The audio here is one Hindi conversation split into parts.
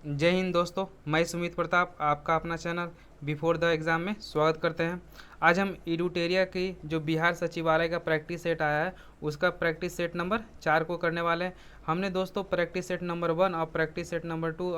जय हिंद दोस्तों, मैं सुमित प्रताप आपका अपना चैनल बिफोर द एग्ज़ाम में स्वागत करते हैं। आज हम एडुटेरिया की जो बिहार सचिवालय का प्रैक्टिस सेट आया है उसका प्रैक्टिस सेट नंबर 4 को करने वाले हैं। हमने दोस्तों प्रैक्टिस सेट नंबर 1 और प्रैक्टिस सेट नंबर 2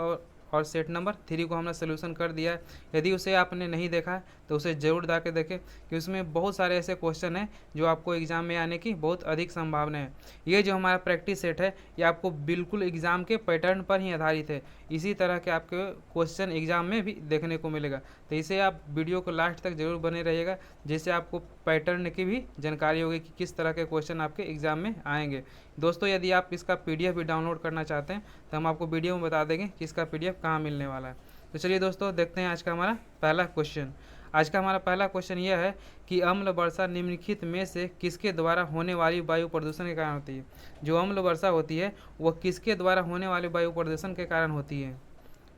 और सेट नंबर 3 को हमने सोल्यूशन कर दिया है। यदि उसे आपने नहीं देखा है तो उसे ज़रूर ला के देखें कि उसमें बहुत सारे ऐसे क्वेश्चन हैं जो आपको एग्ज़ाम में आने की बहुत अधिक संभावना है। ये जो हमारा प्रैक्टिस सेट है ये आपको बिल्कुल एग्ज़ाम के पैटर्न पर ही आधारित है। इसी तरह के आपके क्वेश्चन एग्ज़ाम में भी देखने को मिलेगा, तो इसे आप वीडियो को लास्ट तक जरूर बने रहिएगा, जिससे आपको पैटर्न की भी जानकारी होगी कि किस तरह के क्वेश्चन आपके एग्ज़ाम में आएंगे। दोस्तों, यदि आप इसका पीडीएफ भी डाउनलोड करना चाहते हैं तो हम आपको वीडियो में बता देंगे कि इसका पीडीएफ कहाँ मिलने वाला है। तो चलिए दोस्तों, देखते हैं आज का हमारा पहला क्वेश्चन। आज का हमारा पहला क्वेश्चन यह है कि अम्ल वर्षा निम्नलिखित में से किसके द्वारा होने वाली वायु प्रदूषण के कारण होती है। जो अम्ल वर्षा होती है वह किसके द्वारा होने वाले वायु प्रदूषण के कारण होती है,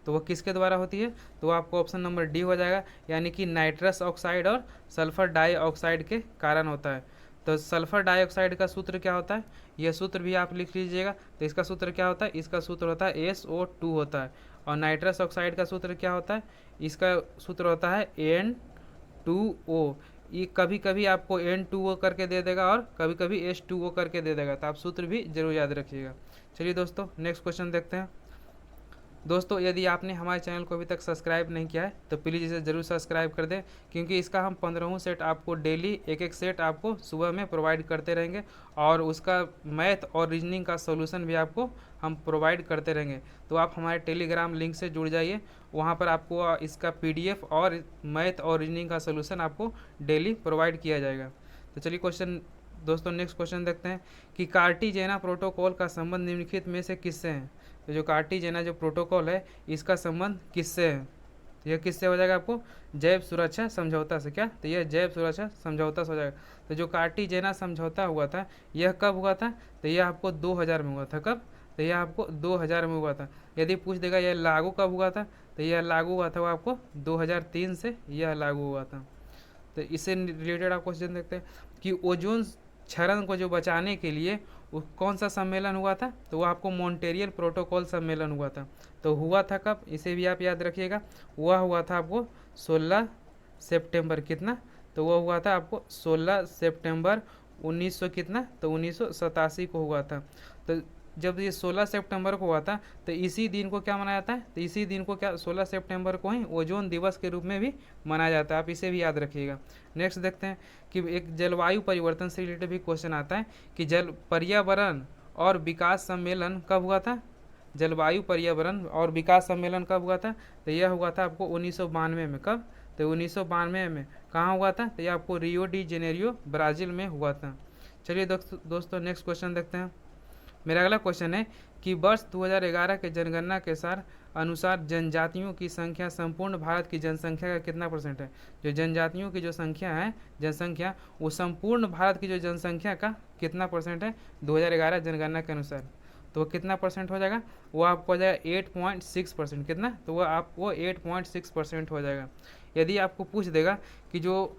तो वह किसके द्वारा होती है। तो आपको ऑप्शन नंबर डी हो जाएगा, यानी कि नाइट्रस ऑक्साइड और सल्फर डाइऑक्साइड के कारण होता है। तो सल्फर डाइऑक्साइड का सूत्र क्या होता है, यह सूत्र भी आप लिख लीजिएगा। तो इसका सूत्र क्या होता है, इसका सूत्र होता है SO2 होता है। और नाइट्रस ऑक्साइड का सूत्र क्या होता है, इसका सूत्र होता है N2O। ये कभी कभी आपको N2O करके दे देगा और कभी कभी H2O करके दे देगा, तो आप सूत्र भी जरूर याद रखिएगा। चलिए दोस्तों, नेक्स्ट क्वेश्चन देखते हैं। दोस्तों, यदि आपने हमारे चैनल को अभी तक सब्सक्राइब नहीं किया है तो प्लीज़ इसे ज़रूर सब्सक्राइब कर दें, क्योंकि इसका हम 15वां सेट आपको डेली एक एक सेट आपको सुबह में प्रोवाइड करते रहेंगे और उसका मैथ और रीजनिंग का सॉल्यूशन भी आपको हम प्रोवाइड करते रहेंगे। तो आप हमारे टेलीग्राम लिंक से जुड़ जाइए, वहाँ पर आपको इसका PDF और मैथ और रीजनिंग का सोल्यूशन आपको डेली प्रोवाइड किया जाएगा। तो चलिए क्वेश्चन दोस्तों, नेक्स्ट क्वेश्चन देखते हैं कि कार्टिजेना प्रोटोकॉल का संबंध निम्नलिखित में से किससे है। तो जो कार्टिजेना जो प्रोटोकॉल है इसका संबंध किससे है, तो यह किससे हो जाएगा, आपको जैव सुरक्षा समझौता से। क्या, तो यह जैव सुरक्षा समझौता से हो जाएगा। तो जो कार्टिजेना समझौता हुआ था यह कब हुआ था, तो यह आपको 2000 में हुआ था। कब, तो यह आपको 2000 में हुआ था। यदि पूछ देगा यह लागू कब हुआ था, तो यह लागू हुआ था वो आपको 2003 से यह लागू हुआ था। तो इससे रिलेटेड आप क्वेश्चन देखते हैं कि ओजोन क्षरण को जो बचाने के लिए वो कौन सा सम्मेलन हुआ था, तो वो आपको मॉन्ट्रियल प्रोटोकॉल सम्मेलन हुआ था। तो हुआ था कब, इसे भी आप याद रखिएगा। वह हुआ था आपको 16 सितंबर कितना, तो वह हुआ था आपको 16 सितंबर 1900 कितना, तो 1987 को हुआ था। तो जब ये 16 सितंबर को हुआ था तो इसी दिन को क्या मनाया जाता है, तो इसी दिन को क्या 16 सितंबर को ही ओजोन दिवस के रूप में भी मनाया जाता है। आप इसे भी याद रखिएगा। नेक्स्ट देखते हैं कि एक जलवायु परिवर्तन से रिलेटेड भी क्वेश्चन आता है कि पर्यावरण और विकास सम्मेलन कब हुआ था। जलवायु पर्यावरण और विकास सम्मेलन कब हुआ था, तो यह हुआ था आपको 1992 में। कब, तो 1992 में। कहाँ हुआ था, तो यह आपको रियो डी जेनेरियो ब्राज़ील में हुआ था। चलिए दोस्तों, नेक्स्ट क्वेश्चन देखते हैं। मेरा अगला क्वेश्चन है कि वर्ष 2011 के जनगणना के अनुसार जनजातियों की संख्या संपूर्ण भारत की जनसंख्या का कितना परसेंट है। जो जनजातियों की जो संख्या है, जनसंख्या, वो संपूर्ण भारत की जो जनसंख्या का कितना परसेंट है 2011 जनगणना के अनुसार, तो वो कितना परसेंट हो जाएगा, वो आपको हो जाएगा 8.6%। कितना, तो वह आपको 8.6% हो जाएगा। यदि आपको पूछ देगा कि जो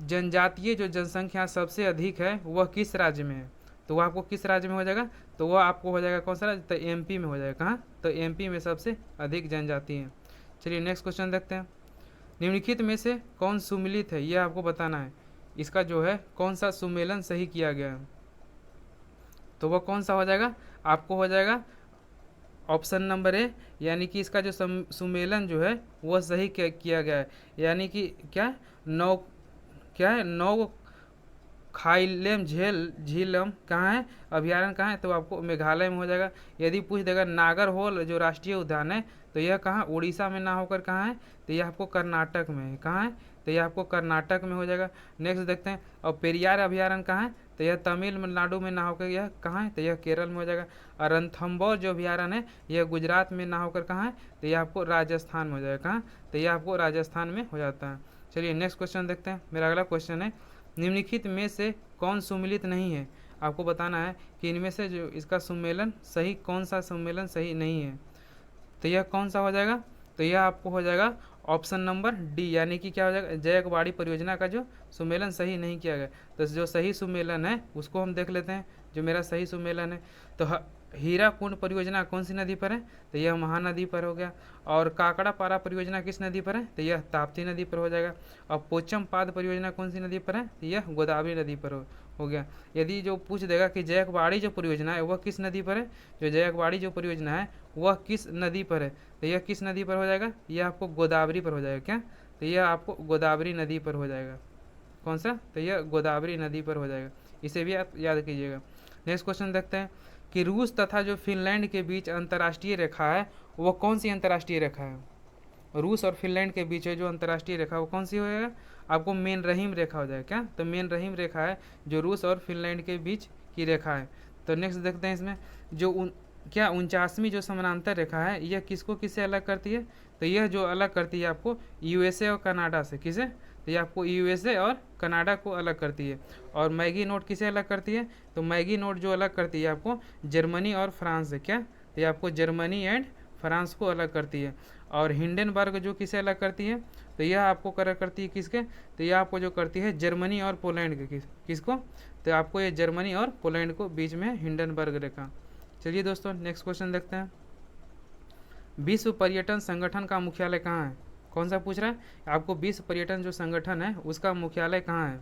जनजातीय जो जनसंख्या सबसे अधिक है वह किस राज्य में है, तो वह आपको किस राज्य में हो जाएगा, तो वह आपको हो जाएगा कौन सा राज्य, तो MP में हो जाएगा। कहाँ, तो MP में सबसे अधिक जनजाति है। चलिए नेक्स्ट क्वेश्चन देखते हैं। निम्नलिखित में से कौन सुमेलित है, यह आपको बताना है। इसका जो है कौन सा सुमेलन सही किया गया है, तो वह कौन सा हो जाएगा, आपको हो जाएगा ऑप्शन नंबर A, यानी कि इसका जो सुमेलन जो है वह सही किया गया है। यानी कि क्या, नौ खाइलेम झीलम कहाँ है, अभ्यारण्य कहाँ है, तो आपको मेघालय में हो जाएगा। यदि पूछ देगा नागरहोल जो राष्ट्रीय उद्यान है, तो यह कहाँ, उड़ीसा में ना होकर कहाँ है, तो यह आपको कर्नाटक में है। कहाँ है, तो यह आपको कर्नाटक में हो जाएगा। नेक्स्ट देखते हैं, और पेरियार अभ्यारण्य कहाँ है, तो यह तमिलनाडु में ना होकर यह कहाँ है, तो यह केरल में हो जाएगा। और रणथंभौर जो अभ्यारण्य है यह गुजरात में ना होकर कहाँ है, तो यह आपको राजस्थान में हो जाएगा। कहाँ, तो यह आपको राजस्थान में हो जाता है। चलिए नेक्स्ट क्वेश्चन देखते हैं। मेरा अगला क्वेश्चन है, निम्नलिखित में से कौन सुमेलित नहीं है। आपको बताना है कि इनमें से जो इसका सुमेलन सही, कौन सा सुमेलन सही नहीं है, तो यह कौन सा हो जाएगा, तो यह आपको हो जाएगा ऑप्शन नंबर D, यानी कि क्या हो जाएगा, जयकवाड़ी परियोजना का जो सुमेलन सही नहीं किया गया। तो जो सही सुमेलन है उसको हम देख लेते हैं। जो मेरा सही सुमेलन है, तो हीराकुंड परियोजना कौन सी नदी पर है? तो यह महानदी पर हो गया। और काकड़ापारा परियोजना किस नदी पर है? तो यह ताप्ती नदी पर हो जाएगा। और पोचमपाद परियोजना कौन सी नदी पर है? तो यह गोदावरी नदी पर हो गया। यदि जो पूछ देगा कि जयकवाड़ी जो परियोजना है वह किस नदी पर है, जो जयकवाड़ी जो परियोजना है वह किस नदी पर है, तो यह किस नदी पर हो जाएगा? यह आपको गोदावरी पर हो जाएगा। क्या? तो यह आपको गोदावरी नदी पर हो जाएगा। कौन सा? तो यह गोदावरी नदी पर हो जाएगा। इसे भी आप याद कीजिएगा। नेक्स्ट क्वेश्चन देखते हैं कि रूस तथा जो फिनलैंड के बीच अंतर्राष्ट्रीय रेखा है वह कौन सी अंतर्राष्ट्रीय रेखा है? रूस और फिनलैंड के बीच जो अंतर्राष्ट्रीय रेखा वो कौन सी होएगा? आपको मेन रहीम रेखा हो जाएगा। क्या? तो मेन रहीम रेखा है जो रूस और फिनलैंड के बीच की रेखा है। तो नेक्स्ट देखते हैं इसमें जो 49वीं जो समानांतर रेखा है यह किसको किससे अलग करती है? तो यह जो अलग करती है आपको यूएसए और कनाडा से। किसे? तो ये आपको यूएसए और कनाडा को अलग करती है। और मैगी नोट किसे अलग करती है? तो मैगी नोट जो अलग करती है आपको जर्मनी और फ्रांस से। क्या? तो ये आपको जर्मनी एंड फ्रांस को अलग करती है। और हिंडनबर्ग जो किसे अलग करती है? तो यह आपको अलग करती है किसके? तो यह आपको जो करती है जर्मनी और पोलैंड के। किसको? तो आपको ये जर्मनी और पोलैंड को बीच में हिंडनबर्ग रेखा। चलिए दोस्तों नेक्स्ट क्वेश्चन देखते हैं। विश्व पर्यटन संगठन का मुख्यालय कहाँ है? कौन सा पूछ रहा है आपको? विश्व पर्यटन जो संगठन है उसका मुख्यालय कहाँ है?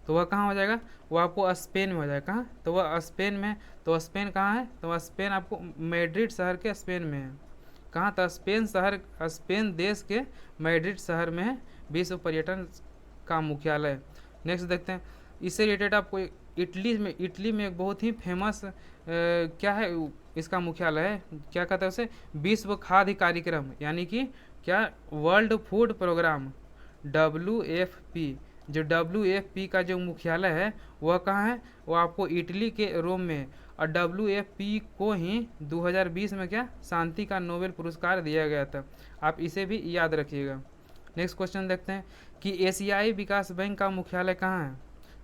तो वह कहाँ हो जाएगा? वो आपको स्पेन में हो जाएगा। कहाँ? तो वह स्पेन में। तो स्पेन कहाँ है? तो स्पेन आपको मैड्रिड शहर के स्पेन में है। कहाँ? तो स्पेन शहर, स्पेन देश के मैड्रिड शहर में है विश्व पर्यटन का मुख्यालय। नेक्स्ट देखते हैं इससे रिलेटेड आपको इटली में एक बहुत ही फेमस क्या है इसका मुख्यालय है, क्या कहता है उसे? विश्व खाद्य कार्यक्रम, यानी कि क्या? World food programme, WFP। जो WFP का जो मुख्यालय है वह कहाँ है? वो आपको इटली के रोम में है। और WFP को ही 2020 में क्या शांति का नोबेल पुरस्कार दिया गया था। आप इसे भी याद रखिएगा। नेक्स्ट क्वेश्चन देखते हैं कि एशियाई विकास बैंक का मुख्यालय कहाँ है?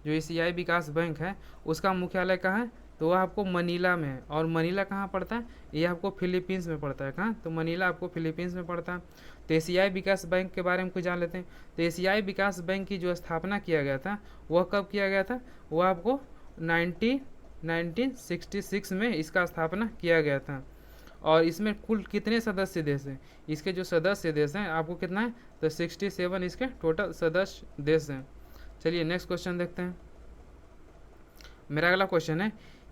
जो एशियाई विकास बैंक है उसका मुख्यालय कहाँ है? तो वह आपको मनीला में है। और मनीला कहाँ पड़ता है? ये आपको फिलीपींस में पड़ता है। कहाँ? तो मनीला आपको फिलीपींस में पड़ता है। तो एशियाई विकास बैंक के बारे में कुछ जान लेते हैं। तो एशियाई विकास बैंक की जो स्थापना किया गया था वह कब किया गया था? वह आपको 1966 में इसका स्थापना किया गया था। और इसमें कुल कितने सदस्य देश हैं? इसके जो सदस्य देश हैं आपको कितना है? तो 67 इसके टोटल सदस्य देश हैं। चलिए नेक्स्ट क्वेश्चन देखते हैं। मेरा अगला क्वेश्चन है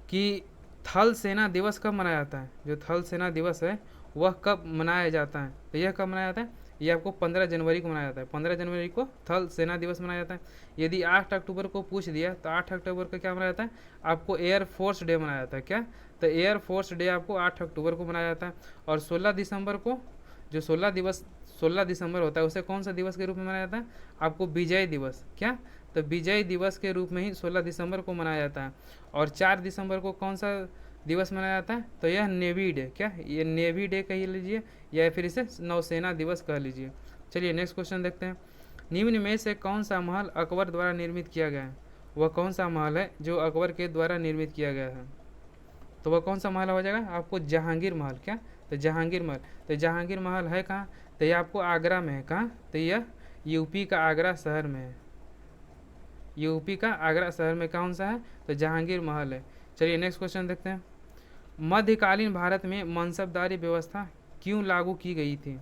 कि थल सेना दिवस कब मनाया जाता है? जो थल सेना दिवस है वह कब मनाया जाता है? तो यह कब मनाया जाता है? ये आपको 15 जनवरी को मनाया जाता है। 15 जनवरी को थल सेना दिवस मनाया जाता है। यदि 8 अक्टूबर को पूछ दिया तो 8 अक्टूबर को क्या मनाया जाता है? आपको एयर फोर्स डे मनाया जाता है। क्या? तो एयर फोर्स डे आपको 8 अक्टूबर को मनाया जाता है। और 16 दिसंबर को जो 16 दिसंबर होता है उसे कौन सा दिवस के रूप में मनाया जाता है? आपको विजय दिवस। क्या? तो विजय दिवस के रूप में ही 16 दिसंबर को मनाया जाता है। और 4 दिसंबर को कौन सा दिवस मनाया जाता है? तो यह नेवी डे। क्या? ये नेवी डे कह लीजिए या फिर इसे नौसेना दिवस कह लीजिए। चलिए नेक्स्ट क्वेश्चन देखते हैं। निम्न में से कौन सा महल अकबर द्वारा निर्मित किया गया है? वह कौन सा महल है जो अकबर के द्वारा निर्मित किया गया है? तो वह कौन सा महल हो जाएगा? आपको जहांगीर महल। क्या? तो जहांगीर महल। तो जहांगीर महल है कहाँ? तो यह आपको आगरा में है। कहाँ? तो यह यूपी का आगरा शहर में है। यूपी का आगरा शहर में कौन सा है? तो जहांगीर महल है। चलिए नेक्स्ट क्वेश्चन देखते हैं। मध्यकालीन भारत में मनसबदारी व्यवस्था क्यों लागू की गई थी?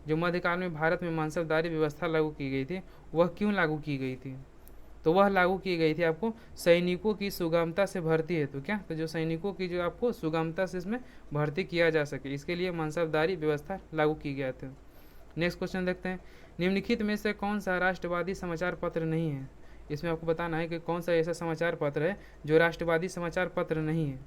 जो मध्यकाल में भारत में मनसबदारी व्यवस्था लागू की गई थी वह क्यों लागू की गई थी? तो वह लागू की गई थी आपको सैनिकों की सुगमता से भर्ती है। तो क्या? तो जो सैनिकों की जो आपको सुगमता से इसमें भर्ती किया जा सके इसके लिए मनसबदारी व्यवस्था लागू की गया था। नेक्स्ट क्वेश्चन देखते हैं। निम्नलिखित में से कौन सा राष्ट्रवादी समाचार पत्र नहीं है? इसमें आपको बताना है कि कौन सा ऐसा समाचार पत्र है जो राष्ट्रवादी समाचार पत्र नहीं है।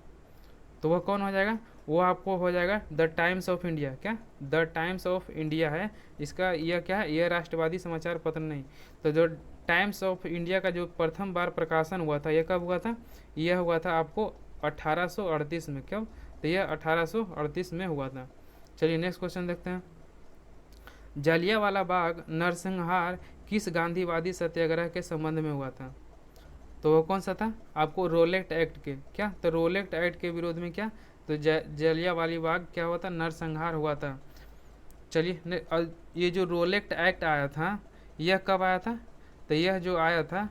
तो वह कौन हो जाएगा? वो आपको हो जाएगा द टाइम्स ऑफ इंडिया। क्या? द टाइम्स ऑफ इंडिया है इसका। यह क्या है? यह राष्ट्रवादी समाचार पत्र नहीं। तो जो टाइम्स ऑफ इंडिया का जो प्रथम बार प्रकाशन हुआ था यह कब हुआ था? यह हुआ था आपको 1838 में। क्यों? तो यह 1838 में हुआ था। चलिए नेक्स्ट क्वेश्चन देखते हैं। जलियांवाला बाग नरसंहार किस गांधीवादी सत्याग्रह के संबंध में हुआ था? तो वो कौन सा था? आपको रोलेक्ट एक्ट के। क्या? तो रोलेक्ट एक्ट के विरोध में क्या? तो जलियांवाला बाग क्या हुआ था? नरसंहार हुआ था। चलिए ये जो रोलेक्ट एक्ट आया था यह कब आया था? तो यह जो आया था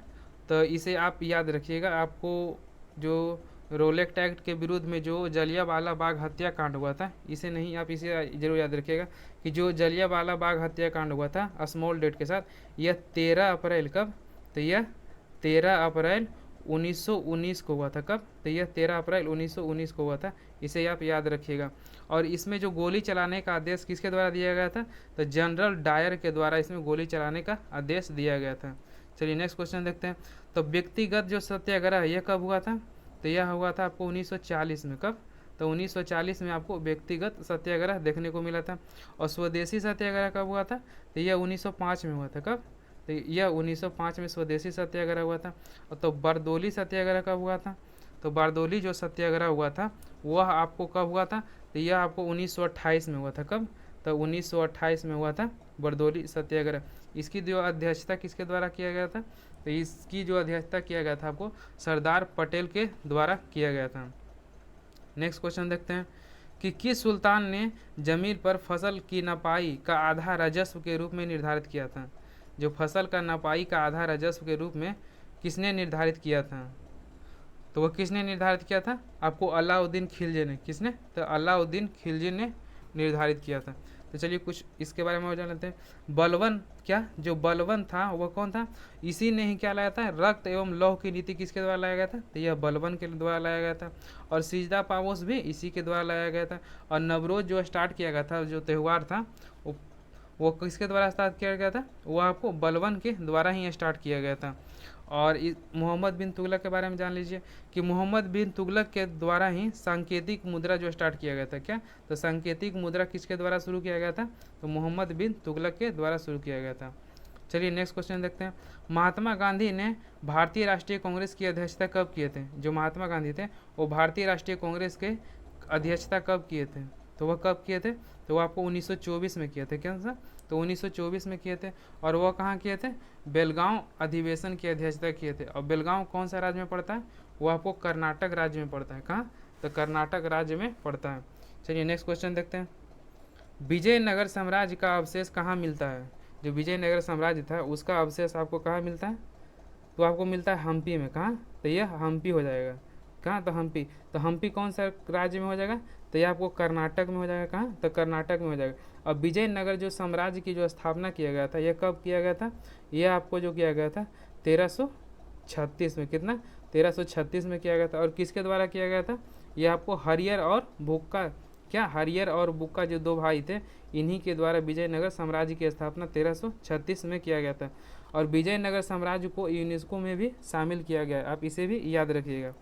तो इसे आप याद रखिएगा। आपको जो रोलेक्ट एक्ट के विरुद्ध में जो जलियांवाला बाग हत्याकांड हुआ था, इसे नहीं, आप इसे जरूर याद रखिएगा कि जो जलियांवाला बाग हत्याकांड हुआ था स्मॉल डेट के साथ, यह 13 अप्रैल कब, तो यह 13 अप्रैल 1919 को हुआ था। कब, तो यह 13 अप्रैल 1919 को हुआ था, इसे आप याद रखिएगा। और इसमें जो गोली चलाने का आदेश किसके द्वारा दिया गया था, तो जनरल डायर के द्वारा इसमें गोली चलाने का आदेश दिया गया था। चलिए नेक्स्ट क्वेश्चन देखते हैं। तो व्यक्तिगत जो सत्याग्रह यह कब हुआ था, तो यह हुआ था आपको 1940 में। कब, तो 1940 में आपको व्यक्तिगत सत्याग्रह देखने को मिला था। और स्वदेशी सत्याग्रह कब हुआ था, तो यह 1905 में हुआ था। कब, तो यह 1905 में स्वदेशी सत्याग्रह हुआ था। और तो बारदोली सत्याग्रह कब हुआ था, तो बारदोली जो सत्याग्रह हुआ था वह आपको कब हुआ था, तो यह आपको 1928 में हुआ था। कब, तो 1928 में हुआ था बारदोली सत्याग्रह। इसकी जो अध्यक्षता किसके द्वारा किया गया था, तो इसकी जो अध्यक्षता किया गया था आपको सरदार पटेल के द्वारा किया गया था। नेक्स्ट क्वेश्चन देखते हैं कि किस सुल्तान ने जमीन पर फसल की नपाई का आधा राजस्व के रूप में निर्धारित किया था। जो फसल का नपाई का आधा राजस्व के रूप में किसने निर्धारित किया था, तो वह किसने निर्धारित किया था, आपको अलाउद्दीन खिलजी ने। किसने, तो अलाउद्दीन खिलजी ने निर्धारित किया था। तो चलिए कुछ इसके बारे में और जान लेते हैं। बलवन, क्या जो बलवन था वह कौन था, इसी ने ही क्या लाया था, रक्त एवं लौह की नीति किसके द्वारा लाया गया था, तो यह बलवन के द्वारा लाया गया था। और सिजदा पावोस भी इसी के द्वारा लाया गया था। और नवरोज जो स्टार्ट किया गया था, जो त्यौहार था वो किसके द्वारा स्टार्ट किया गया था, वो आपको बलवन के द्वारा ही स्टार्ट किया गया था। और मोहम्मद बिन तुगलक के बारे में जान लीजिए कि मोहम्मद बिन तुगलक के द्वारा ही सांकेतिक मुद्रा जो स्टार्ट किया गया था। क्या, तो सांकेतिक मुद्रा किसके द्वारा शुरू किया गया था, तो मोहम्मद बिन तुगलक के द्वारा शुरू किया गया था। चलिए नेक्स्ट क्वेश्चन देखते हैं। महात्मा गांधी ने भारतीय राष्ट्रीय कांग्रेस की अध्यक्षता कब किए थे। जो महात्मा गांधी थे वो भारतीय राष्ट्रीय कांग्रेस के अध्यक्षता कब किए थे, तो वह कब किए थे, तो वह आपको 1924 में किए थे। क्या सा, तो 1924 में किए थे। और वह कहाँ किए थे, बेलगांव अधिवेशन की अध्यक्षता किए थे। और बेलगांव कौन सा राज्य में पड़ता है, वो आपको कर्नाटक राज्य में पड़ता है। कहाँ, तो कर्नाटक राज्य में पड़ता है। चलिए नेक्स्ट क्वेश्चन देखते हैं। विजयनगर साम्राज्य का अवशेष कहाँ मिलता है। जो विजयनगर साम्राज्य था उसका अवशेष आपको कहाँ मिलता है, तो आपको मिलता है हम्पी में। कहाँ, तो यह हम्पी हो जाएगा। कहाँ, तो हम्पी। तो हम्पी कौन सा राज्य में हो जाएगा, तो यह आपको कर्नाटक में हो जाएगा। कहाँ, तो कर्नाटक में हो जाएगा। अब विजयनगर जो साम्राज्य की जो स्थापना किया गया था यह कब किया गया था, यह आपको जो किया गया था 1336 में। कितना, 1336 में किया गया था। और किसके द्वारा किया गया था, यह आपको हरियर और बुक्का, क्या, हरियर और बुक्का जो दो भाई थे इन्हीं के द्वारा विजयनगर साम्राज्य की स्थापना 1336 में किया गया था। और विजयनगर साम्राज्य को यूनेस्को में भी शामिल किया गया है, आप इसे भी याद रखिएगा।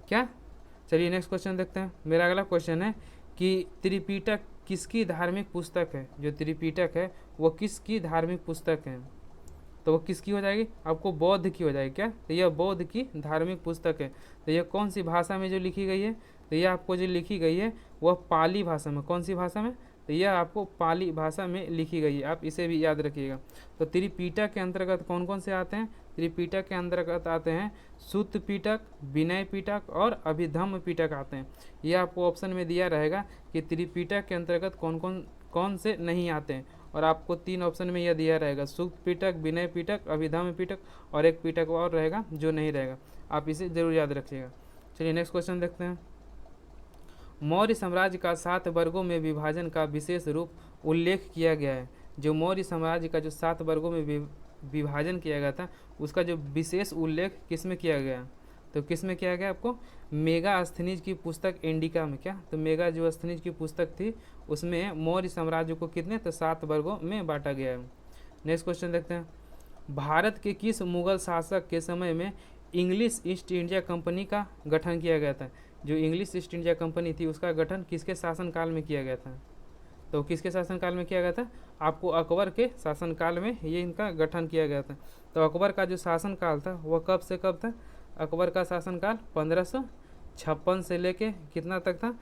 क्या, चलिए नेक्स्ट क्वेश्चन देखते हैं। मेरा अगला क्वेश्चन है कि त्रिपिटक किसकी धार्मिक पुस्तक है। जो त्रिपिटक है वो किसकी धार्मिक पुस्तक है, तो वो किसकी हो जाएगी, आपको बौद्ध की हो जाएगी। क्या, तो यह बौद्ध की धार्मिक पुस्तक है। तो यह कौन सी भाषा में जो लिखी गई है, तो यह आपको जो लिखी गई है वह पाली भाषा में। कौन सी भाषा में, तो यह आपको पाली भाषा में लिखी गई है, आप इसे भी याद रखिएगा। तो त्रिपिटक के अंतर्गत कौन कौन से आते हैं, त्रिपिटक के अंतर्गत आते हैं सुत्त पिटक, विनय पिटक और अभिधम्म पिटक आते हैं। यह आपको ऑप्शन में दिया रहेगा कि त्रिपिटक के अंतर्गत कौन से नहीं आते हैं। और आपको 3 ऑप्शन में यह दिया रहेगा, सुत्त पिटक, विनय पिटक, अभिधम्म पिटक और एक पिटक और रहेगा जो नहीं रहेगा, आप इसे जरूर याद रखिएगा। चलिए नेक्स्ट क्वेश्चन देखते हैं। मौर्य साम्राज्य का 7 वर्गों में विभाजन का विशेष रूप उल्लेख किया गया है। जो मौर्य साम्राज्य का जो 7 वर्गों में विभाजन किया गया था उसका जो विशेष उल्लेख किस में किया गया, तो किस में किया गया, आपको मेगास्थनीज की पुस्तक इंडिका में। क्या, तो मेगा जो अस्थनीज की पुस्तक थी उसमें मौर्य साम्राज्य को कितने, तो 7 वर्गों में बांटा गया है। नेक्स्ट क्वेश्चन देखते हैं। भारत के किस मुगल शासक के समय में इंग्लिश ईस्ट इंडिया कंपनी का गठन किया गया था। जो इंग्लिश ईस्ट इंडिया कंपनी थी उसका गठन किसके शासनकाल में किया गया था, तो किसके शासनकाल में किया गया था, आपको अकबर के शासनकाल में ये इनका गठन किया गया था। तो अकबर का जो शासनकाल था वह कब से कब था, अकबर का शासनकाल 1556 से लेके कितना तक था,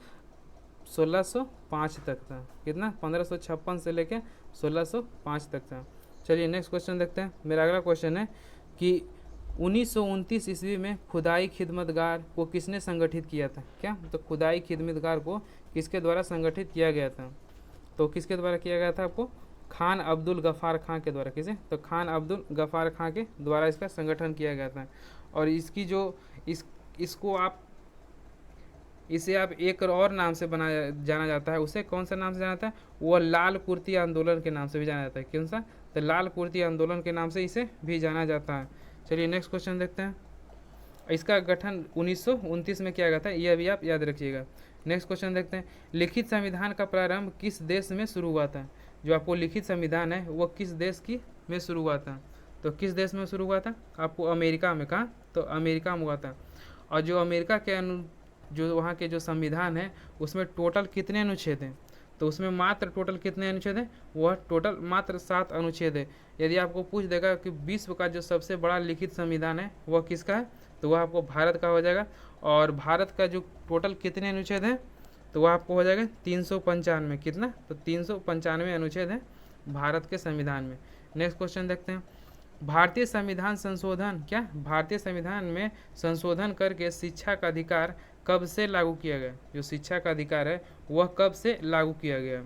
1605 तक था। कितना, 1556 से लेके 1605 तक था। चलिए नेक्स्ट क्वेश्चन देखते हैं। मेरा अगला क्वेश्चन है कि 1929 ईस्वी में खुदाई खिदमतगार को किसने संगठित किया था। क्या, तो खुदाई खिदमतगार को किसके द्वारा संगठित किया गया था, तो किसके द्वारा किया गया था, आपको खान अब्दुल गफ़ार खां के द्वारा। किसे, तो खान अब्दुल गफ़ार खां के द्वारा इसका संगठन किया गया था। और इसकी जो इसको आप इसे आप एक और नाम से बनाया जाना जाता है, उसे कौन सा नाम से जाना जाता है? वो लाल कुर्ती आंदोलन के नाम से भी जाना जाता है। कौन सा? तो लाल कुर्ती आंदोलन के नाम से इसे भी जाना जाता है। चलिए नेक्स्ट क्वेश्चन देखते हैं। इसका गठन 1929 में किया गया था, यह भी आप याद रखिएगा। नेक्स्ट क्वेश्चन देखते हैं। लिखित संविधान का प्रारंभ किस देश में शुरू हुआ था? जो आपको लिखित संविधान है वो किस देश की में शुरू हुआ था? तो किस देश में शुरू हुआ था? आपको अमेरिका में। कहा? तो अमेरिका में हुआ था। और जो अमेरिका के जो वहाँ के जो संविधान है उसमें टोटल कितने अनुच्छेद हैं? तो उसमें मात्र टोटल कितने अनुच्छेद हैं? वह टोटल मात्र 7 अनुच्छेद है। यदि आपको पूछ देगा कि विश्व का जो सबसे बड़ा लिखित संविधान है वह किसका है, तो वह आपको भारत का हो जाएगा। और भारत का जो टोटल कितने अनुच्छेद हैं, तो वह आपको हो जाएगा 395। कितना? तो 395 अनुच्छेद है भारत के संविधान में। नेक्स्ट क्वेश्चन देखते हैं। भारतीय संविधान संशोधन, क्या भारतीय संविधान में संशोधन करके शिक्षा का अधिकार कब से लागू किया गया? जो शिक्षा का अधिकार है वह कब से लागू किया गया?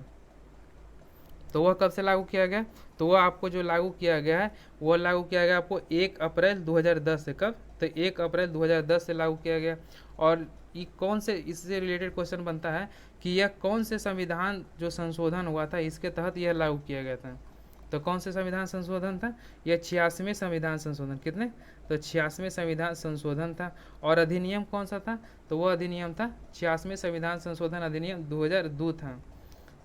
तो वह कब से लागू किया गया? तो वह आपको जो लागू किया गया है वह लागू किया गया आपको 1 अप्रैल 2010 से। कब? तो 1 अप्रैल 2010 से लागू किया गया। और ये कौन से, इससे रिलेटेड क्वेश्चन बनता है कि यह कौन से संविधान जो संशोधन हुआ था इसके तहत यह लागू किया गया था? तो कौन से संविधान संशोधन था? यह 86वें संविधान संशोधन। कितने? तो 86वें संविधान संशोधन था। और अधिनियम कौन सा था? तो वह अधिनियम था 86वें संविधान संशोधन अधिनियम 2002 था।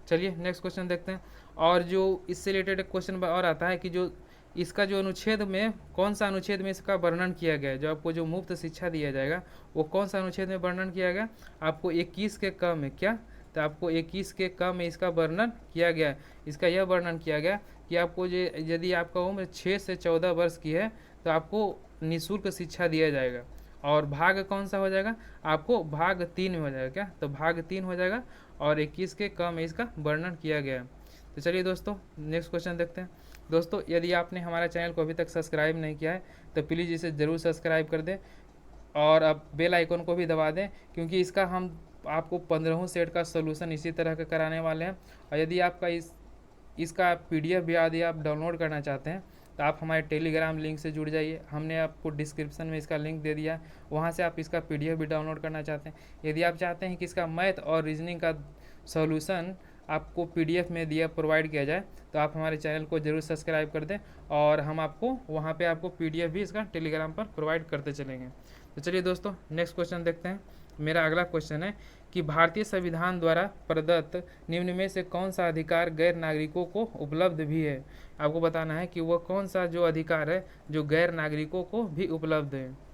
चलिए नेक्स्ट क्वेश्चन देखते हैं। और जो इससे रिलेटेड क्वेश्चन और आता है कि जो इसका जो अनुच्छेद में कौन सा अनुच्छेद में इसका वर्णन किया गया है? जो आपको जो मुफ्त शिक्षा दिया जाएगा वो कौन सा अनुच्छेद में वर्णन किया गया? आपको 21 के क में। क्या? तो आपको 21 के क में इसका वर्णन किया गया है। इसका यह वर्णन किया गया कि आपको यदि आपका उम्र 6 से 14 वर्ष की है तो आपको निःशुल्क शिक्षा दिया जाएगा। और भाग कौन सा हो जाएगा? आपको भाग 3 में हो जाएगा। क्या? तो भाग 3 हो जाएगा। और 21 के क में इसका वर्णन किया गया है। तो चलिए दोस्तों नेक्स्ट क्वेश्चन देखते हैं। दोस्तों यदि आपने हमारा चैनल को अभी तक सब्सक्राइब नहीं किया है तो प्लीज़ इसे ज़रूर सब्सक्राइब कर दें और अब बेल आइकन को भी दबा दें, क्योंकि इसका हम आपको 15 सेट का सोल्यूशन इसी तरह का कराने वाले हैं। और यदि आपका इसका PDF भी यदि आप डाउनलोड करना चाहते हैं तो आप हमारे टेलीग्राम लिंक से जुड़ जाइए। हमने आपको डिस्क्रिप्शन में इसका लिंक दे दिया, वहाँ से आप इसका PDF भी डाउनलोड करना चाहते हैं। यदि आप चाहते हैं कि इसका मैथ और रीजनिंग का सॉल्यूशन आपको PDF में दिया प्रोवाइड किया जाए तो आप हमारे चैनल को ज़रूर सब्सक्राइब कर दें और हम आपको वहाँ पे आपको PDF भी इसका टेलीग्राम पर प्रोवाइड करते चलेंगे। तो चलिए दोस्तों नेक्स्ट क्वेश्चन देखते हैं। मेरा अगला क्वेश्चन है कि भारतीय संविधान द्वारा प्रदत्त निम्न में से कौन सा अधिकार गैर नागरिकों को उपलब्ध भी है? आपको बताना है कि वह कौन सा जो अधिकार है जो गैर नागरिकों को भी उपलब्ध है।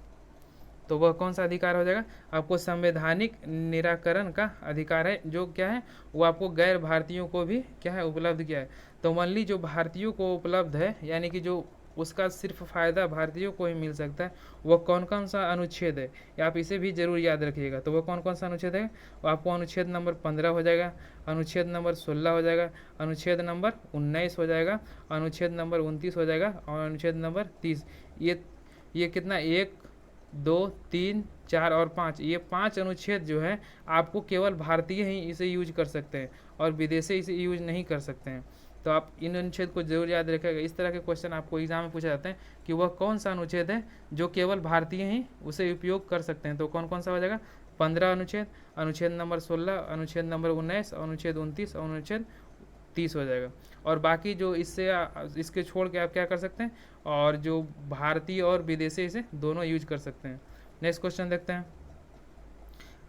तो वह कौन सा अधिकार हो जाएगा? आपको संवैधानिक निराकरण का अधिकार है, जो क्या है वो आपको गैर भारतीयों को भी क्या है उपलब्ध किया है। तो ओनली जो भारतीयों को उपलब्ध है, यानी कि जो उसका सिर्फ फ़ायदा भारतीयों को ही मिल सकता है, वह कौन कौन सा अनुच्छेद है, या आप इसे भी जरूर याद रखिएगा। तो वह कौन कौन सा अनुच्छेद है? वो आपको अनुच्छेद नंबर 15 हो जाएगा, अनुच्छेद नंबर 16 हो जाएगा, अनुच्छेद नंबर 19 हो जाएगा, अनुच्छेद नंबर 29 हो जाएगा और अनुच्छेद नंबर 30। ये कितना? 1 2 3 4 और 5, ये 5 अनुच्छेद जो है आपको केवल भारतीय ही इसे यूज कर सकते हैं और विदेशी इसे यूज नहीं कर सकते हैं। तो आप इन अनुच्छेद को जरूर याद रखिएगा। इस तरह के क्वेश्चन आपको एग्जाम में पूछे जाते हैं कि वह कौन सा अनुच्छेद है जो केवल भारतीय ही उसे उपयोग कर सकते हैं। तो कौन कौन सा हो जाएगा? 15 अनुच्छेद, अनुच्छेद नंबर 16, अनुच्छेद नंबर 19, अनुच्छेद 29 और अनुच्छेद 30 हो जाएगा। और बाकी जो इसके छोड़ के आप क्या कर सकते हैं, और जो भारतीय और विदेशी इसे दोनों यूज कर सकते हैं। नेक्स्ट क्वेश्चन देखते हैं।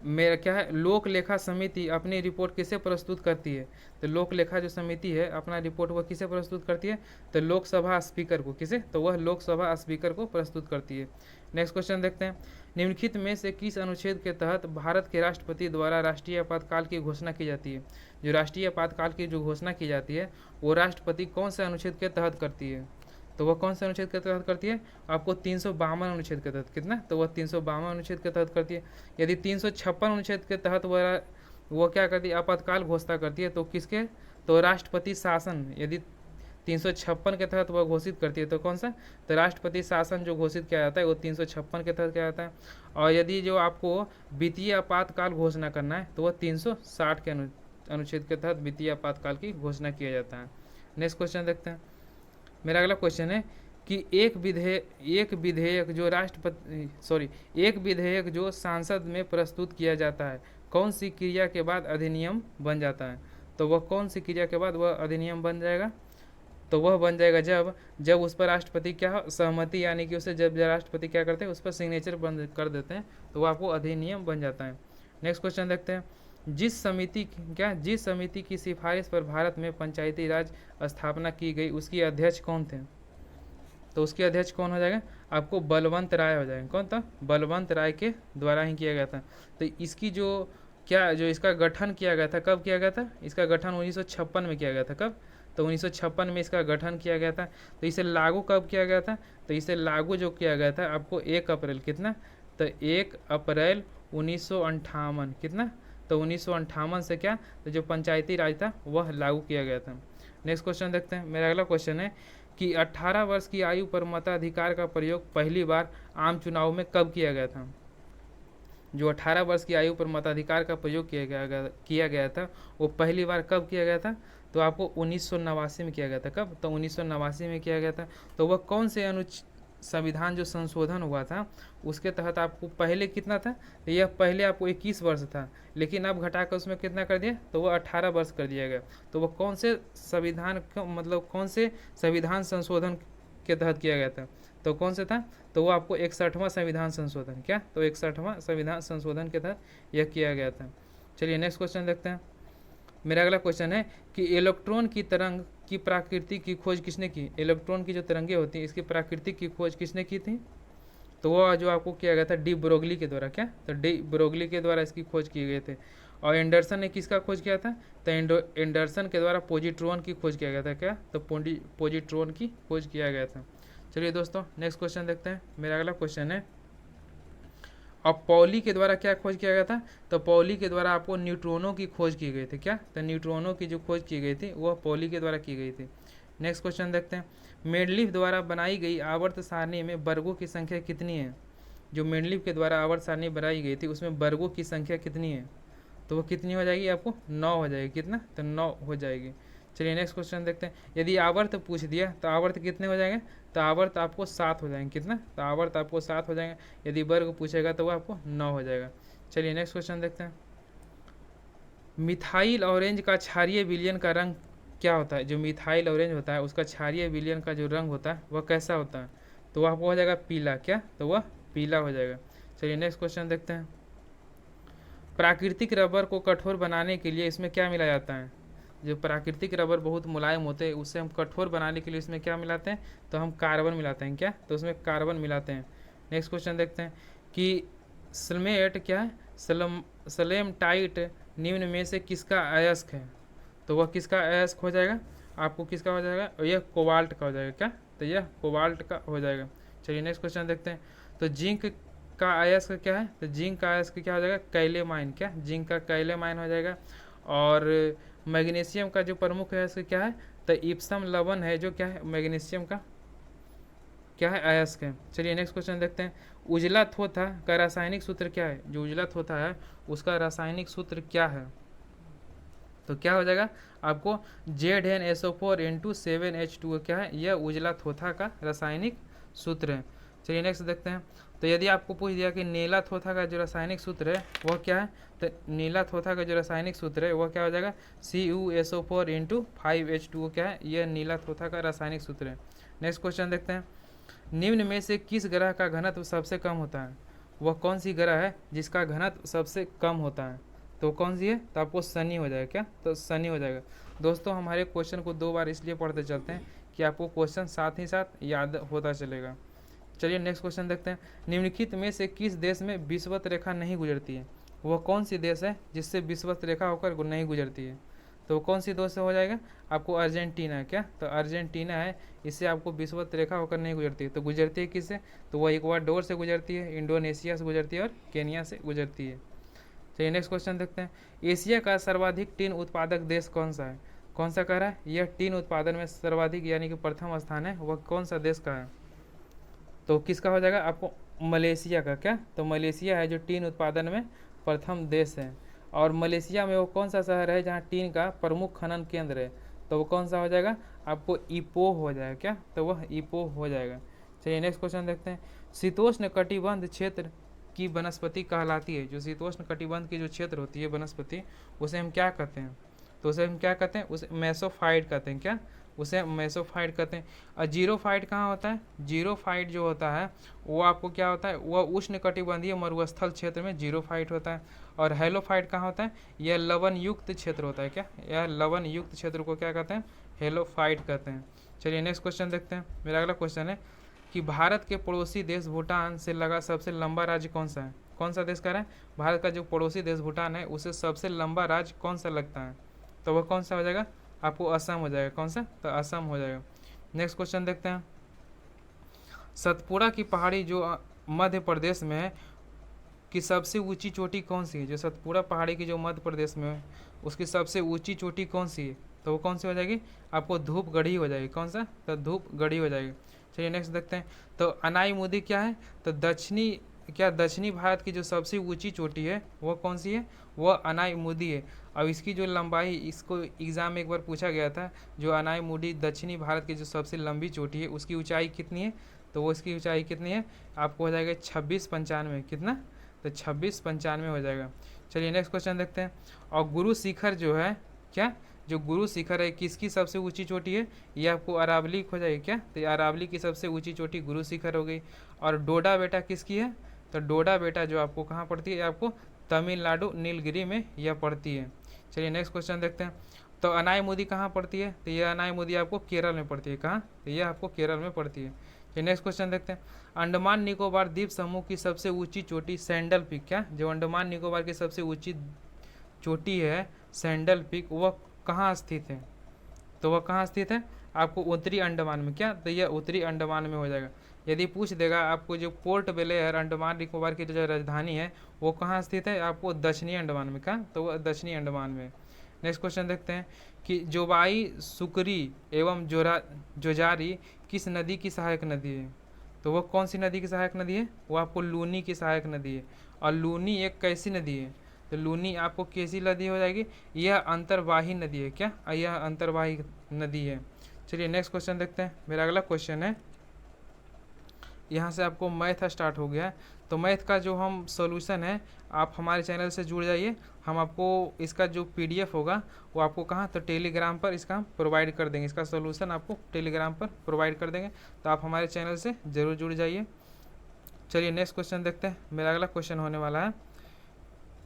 मेरा क्या है? लोक लेखा समिति अपनी रिपोर्ट किसे प्रस्तुत करती है? तो लोक लेखा जो समिति है अपना रिपोर्ट वह किसे प्रस्तुत करती है? तो लोकसभा स्पीकर को। किसे? तो वह लोकसभा स्पीकर को प्रस्तुत करती है। नेक्स्ट क्वेश्चन देखते हैं। निम्नलिखित में से किस अनुच्छेद के तहत भारत के राष्ट्रपति द्वारा राष्ट्रीय आपातकाल की घोषणा की जाती है? जो राष्ट्रीय आपातकाल की जो घोषणा की जाती है वो राष्ट्रपति कौन से अनुच्छेद के तहत करती है? तो वह कौन से अनुच्छेद के तहत करती है? आपको 352 अनुच्छेद के तहत। कितना? तो वह 352 अनुच्छेद के तहत करती है। यदि 356 अनुच्छेद के तहत वह क्या करती है? आपातकाल घोषणा करती है। तो किसके? तो राष्ट्रपति शासन। यदि 356 के तहत वह घोषित करती है तो कौन सा? तो राष्ट्रपति शासन जो घोषित किया जाता है वो 356 के तहत किया जाता है। और यदि जो आपको वित्तीय आपातकाल घोषणा करना है तो वह 360 के अनुच्छेद के तहत वित्तीय आपातकाल की घोषणा किया जाता है। नेक्स्ट क्वेश्चन देखते हैं। मेरा अगला क्वेश्चन है कि एक विधेयक जो सांसद में प्रस्तुत किया जाता है कौन सी क्रिया के बाद अधिनियम बन जाता है? तो वह कौन सी क्रिया के बाद वह अधिनियम बन जाएगा? तो वह बन जाएगा जब जब उस पर राष्ट्रपति क्या सहमति, यानी कि उसे जब राष्ट्रपति क्या करते हैं, उस पर सिग्नेचर बंद कर देते हैं, तो वह आपको अधिनियम बन जाता है। नेक्स्ट क्वेश्चन देखते हैं। जिस समिति की सिफारिश पर भारत में पंचायती राज स्थापना की गई, उसकी अध्यक्ष कौन थे? तो उसके अध्यक्ष कौन हो जाएगा? आपको बलवंत राय हो जाएगा। कौन था? बलवंत राय के द्वारा ही किया गया था। तो इसकी जो इसका गठन किया गया था, कब किया गया था? इसका गठन 1956 में किया गया था। कब? तो 1956 में इसका गठन किया गया था। तो इसे लागू कब किया गया था? तो इसे लागू जो किया गया था आपको 1 अप्रैल कितना? तो 1 अप्रैल 1958 कितना? तो 1958 से क्या, तो जो पंचायती राज था वह लागू किया गया था। नेक्स्ट क्वेश्चन देखते हैं। मेरा अगला क्वेश्चन है कि 18 वर्ष की आयु पर मताधिकार का प्रयोग पहली बार आम चुनाव में कब किया गया था? जो 18 वर्ष की आयु पर मताधिकार का प्रयोग किया गया था वो पहली बार कब किया गया था? तो आपको 1989 में किया गया था। कब? तो 1989 में किया गया था। तो वह कौन से संविधान जो संशोधन हुआ था उसके तहत आपको पहले कितना था? तो यह पहले आपको 21 वर्ष था, लेकिन अब घटाकर उसमें कितना कर दिया? तो वह 18 वर्ष कर दिया गया। तो वह कौन से कौन से संविधान संशोधन के तहत किया गया था? तो कौन से था? तो वो आपको 61वां संविधान संशोधन, क्या? तो 61वां संविधान संशोधन के तहत यह किया गया था। चलिए नेक्स्ट क्वेश्चन देखते हैं। मेरा अगला क्वेश्चन है कि इलेक्ट्रॉन की तरंग की प्रकृति की खोज किसने की? इलेक्ट्रॉन की जो तरंगे होती हैं इसकी प्रकृति की खोज किसने की थी? तो वह जो आपको किया गया था डी ब्रोगली के द्वारा। क्या? तो डी ब्रोगली के द्वारा इसकी खोज किए गए थे। और एंडरसन ने किसका खोज किया था? तो एंडरसन के द्वारा पॉजिट्रॉन की खोज किया गया था। क्या? तो पॉजिट्रॉन की खोज किया गया था। चलिए दोस्तों नेक्स्ट क्वेश्चन देखते हैं। मेरा अगला क्वेश्चन है, अब पॉली के द्वारा क्या खोज किया गया था? तो पॉली के द्वारा आपको न्यूट्रॉनों की खोज की गई थी। क्या? तो न्यूट्रॉनों की जो खोज की गई थी वह पॉली के द्वारा की गई थी। नेक्स्ट क्वेश्चन देखते हैं। मेंडलीफ द्वारा बनाई गई आवर्त सारणी में वर्गों की संख्या कितनी है? जो मेंडलीफ के द्वारा आवर्त सारणी बनाई गई थी उसमें वर्गों की संख्या कितनी है? तो वो कितनी हो जाएगी? आपको 9 हो जाएगी। कितना? तो 9 हो जाएगी। चलिए नेक्स्ट क्वेश्चन देखते हैं। यदि आवर्त पूछ दिया तो आवर्त कितने हो जाएंगे? तो आवर्त आपको 7 हो जाएंगे। कितना? तो आवर्त आपको 7 हो जाएंगे। यदि वर्ग पूछेगा तो वो आपको 9 हो जाएगा। चलिए नेक्स्ट क्वेश्चन देखते हैं। मिथाइल ऑरेंज का क्षारीय विलयन का रंग क्या होता है? जो मिथाइल ऑरेंज होता है उसका क्षारीय विलयन का जो रंग होता है वह कैसा होता है? तो वह आपको हो जाएगा पीला। क्या? तो वह पीला हो जाएगा। चलिए नेक्स्ट क्वेश्चन देखते हैं। प्राकृतिक रबर को कठोर बनाने के लिए इसमें क्या मिलाया जाता है? जो प्राकृतिक रबर बहुत मुलायम होते हैं उससे हम कठोर बनाने के लिए इसमें क्या मिलाते हैं? तो हम कार्बन मिलाते हैं। क्या? तो उसमें कार्बन मिलाते हैं। नेक्स्ट क्वेश्चन देखते हैं कि सल्मेट क्या है? सलेमटाइट निम्न में से किसका अयस्क है? तो वह किसका अयस्क हो जाएगा? आपको किसका हो जाएगा? यह कोबाल्ट का हो जाएगा। क्या? तो यह कोबाल्ट का हो जाएगा। चलिए नेक्स्ट क्वेश्चन देखते हैं। तो जिंक का अयस्क क्या है? तो जिंक का अयस्क क्या हो जाएगा? कैलेमाइन। क्या? जिंक का कैलेमाइन हो जाएगा। और मैग्नीशियम का जो प्रमुख अयस्क क्या है? तो इप्सम लवण है जो क्या है? मैग्नीशियम का क्या है? अयस्क है। चलिए नेक्स्ट क्वेश्चन देखते हैं। उजला थोथा का रासायनिक सूत्र क्या है? जो उजला थोथा है उसका रासायनिक सूत्र क्या है? तो क्या हो जाएगा? आपको ZnSO4 क्या है? यह उजला थोथा का रासायनिक सूत्र है। चलिए नेक्स्ट देखते हैं। तो यदि आपको पूछ दिया कि नीला थोथा का जो रासायनिक सूत्र है वह क्या है? तो नीला थोथा का जो रासायनिक सूत्र है वह क्या हो जाएगा? CuSO4 क्या है? यह नीला थोथा का रासायनिक सूत्र है। नेक्स्ट क्वेश्चन देखते हैं। निम्न में से किस ग्रह का घनत्व सबसे कम होता है? वह कौन सी ग्रह है जिसका घनत्व सबसे कम होता है? तो कौन सी है? तो आपको शनि हो जाएगा। क्या? तो शनि हो जाएगा। दोस्तों हमारे क्वेश्चन को 2 बार इसलिए पढ़ते चलते हैं कि आपको क्वेश्चन साथ ही साथ याद होता चलेगा। चलिए नेक्स्ट क्वेश्चन देखते हैं। निम्नलिखित में से किस देश में विषुवत रेखा नहीं गुजरती है? वह कौन सी देश है जिससे विषुवत रेखा होकर नहीं गुजरती है? तो कौन सी देश से हो जाएगा? आपको अर्जेंटीना है। क्या? तो अर्जेंटीना है, इससे आपको विषुवत रेखा होकर नहीं गुजरती है। तो गुजरती है किससे? तो वह इक्वाडोर से गुजरती है, इंडोनेशिया से गुजरती है और केनिया से गुजरती है। चलिए नेक्स्ट क्वेश्चन देखते हैं। एशिया का सर्वाधिक टीन उत्पादक देश कौन सा है? कौन सा कह रहा है? यह टीन उत्पादन में सर्वाधिक यानी कि प्रथम स्थान है, वह कौन सा देश का है? तो किसका हो जाएगा? आपको मलेशिया का। क्या? तो मलेशिया है जो टीन उत्पादन में प्रथम देश है। और मलेशिया में वो कौन सा शहर है जहाँ टीन का प्रमुख खनन केंद्र है? तो वो कौन सा हो जाएगा? आपको इपोह हो जाएगा। क्या? तो वह इपोह हो जाएगा। चलिए नेक्स्ट क्वेश्चन देखते हैं। शीतोष्ण कटिबंध क्षेत्र की वनस्पति कहलाती है? जो शीतोष्ण कटिबंध की जो क्षेत्र होती है वनस्पति, उसे हम क्या कहते हैं? तो उसे हम क्या कहते हैं? उसे मेसोफाइट कहते हैं। क्या? उसे मेसोफाइट कहते हैं। और जीरोफाइट कहाँ होता है? जीरोफाइट जो होता है वो आपको क्या होता है? वह उष्ण कटिबंधीय मरुस्थल क्षेत्र में जीरोफाइट होता है। और हेलोफाइट कहाँ होता है? यह लवण युक्त क्षेत्र होता है। क्या? यह लवण युक्त क्षेत्र को क्या कहते हैं? हेलोफाइट कहते हैं। चलिए नेक्स्ट क्वेश्चन देखते हैं। मेरा अगला क्वेश्चन है कि भारत के पड़ोसी देश भूटान से लगा सबसे लंबा राज्य कौन सा है? कौन सा देश कह रहा है? भारत का जो पड़ोसी देश भूटान है उसे सबसे लंबा राज्य कौन सा लगता है? तो वह कौन सा हो जाएगा? आपको असम हो जाएगा। कौन सा? तो असम हो जाएगा। नेक्स्ट क्वेश्चन देखते हैं। सतपुड़ा की पहाड़ी जो मध्य प्रदेश में है की सबसे ऊंची चोटी कौन सी है? जो सतपुड़ा पहाड़ी की जो मध्य प्रदेश में है उसकी सबसे ऊंची चोटी कौन सी है? तो वो कौन सी हो जाएगी? आपको धूपगढ़ी हो जाएगी। कौन सा? तो धूपगढ़ी हो जाएगी। चलिए नेक्स्ट देखते हैं। तो अनाईमुदी क्या है? तो दक्षिणी भारत की जो सबसे ऊंची चोटी है वो कौन सी है? वह अनाईमुदी है। अब इसकी जो लंबाई, इसको एग्जाम में एक बार पूछा गया था, जो अनाईमुदी दक्षिणी भारत की जो सबसे लंबी चोटी है उसकी ऊंचाई कितनी है? तो वो इसकी ऊंचाई कितनी है? आपको हो जाएगा 2695। कितना? तो 2695 हो जाएगा। चलिए नेक्स्ट क्वेश्चन देखते हैं। और गुरु शिखर जो है, क्या जो गुरु शिखर है किसकी सबसे ऊंची चोटी है? ये आपको अरावली हो जाएगी। क्या? तो अरावली की सबसे ऊंची चोटी गुरु शिखर हो गई। और डोडा बेटा किसकी है? तो डोडा बेटा जो आपको कहाँ पड़ती है? आपको तमिलनाडु नीलगिरी में यह पड़ती है। चलिए नेक्स्ट क्वेश्चन देखते हैं। तो अनाईमुदी कहाँ पड़ती है? तो यह अनाईमुदी आपको केरल में पड़ती है। कहाँ? तो यह आपको केरल में पड़ती है। चलिए नेक्स्ट क्वेश्चन देखते हैं। अंडमान निकोबार द्वीप समूह की सबसे ऊंची चोटी सैंडल पीक, क्या जो अंडमान निकोबार की सबसे ऊंची चोटी है सैंडल पीक, वह कहाँ स्थित है? तो वह कहाँ स्थित है? आपको उत्तरी अंडमान में। क्या? तो यह उत्तरी अंडमान में हो जाएगा। यदि पूछ देगा आपको जो पोर्ट ब्लेयर अंडमान निकोबार की जो राजधानी है वो कहाँ स्थित है? आपको दक्षिणी अंडमान में। कहाँ? तो वह दक्षिणी अंडमान में। नेक्स्ट क्वेश्चन देखते हैं कि जोबाई, सुकरी एवं जोजारी किस नदी की सहायक नदी है? तो वह कौन सी नदी की सहायक नदी है? वो आपको लूनी की सहायक नदी है। और लूनी एक कैसी नदी है? तो लूनी आपको कैसी नदी हो जाएगी? यह अंतर्वाही नदी है। क्या? यह अंतर्वाही नदी है। चलिए नेक्स्ट क्वेश्चन देखते हैं। मेरा अगला क्वेश्चन है, यहाँ से आपको मैथ स्टार्ट हो गया है, तो मैथ का जो हम सॉल्यूशन है आप हमारे चैनल से जुड़ जाइए। हम आपको इसका जो पीडीएफ होगा वो आपको कहाँ? तो टेलीग्राम पर इसका हम प्रोवाइड कर देंगे। इसका सॉल्यूशन आपको टेलीग्राम पर प्रोवाइड कर देंगे, तो आप हमारे चैनल से ज़रूर जुड़ जाइए। चलिए नेक्स्ट क्वेश्चन देखते हैं। मेरा अगला क्वेश्चन होने वाला है,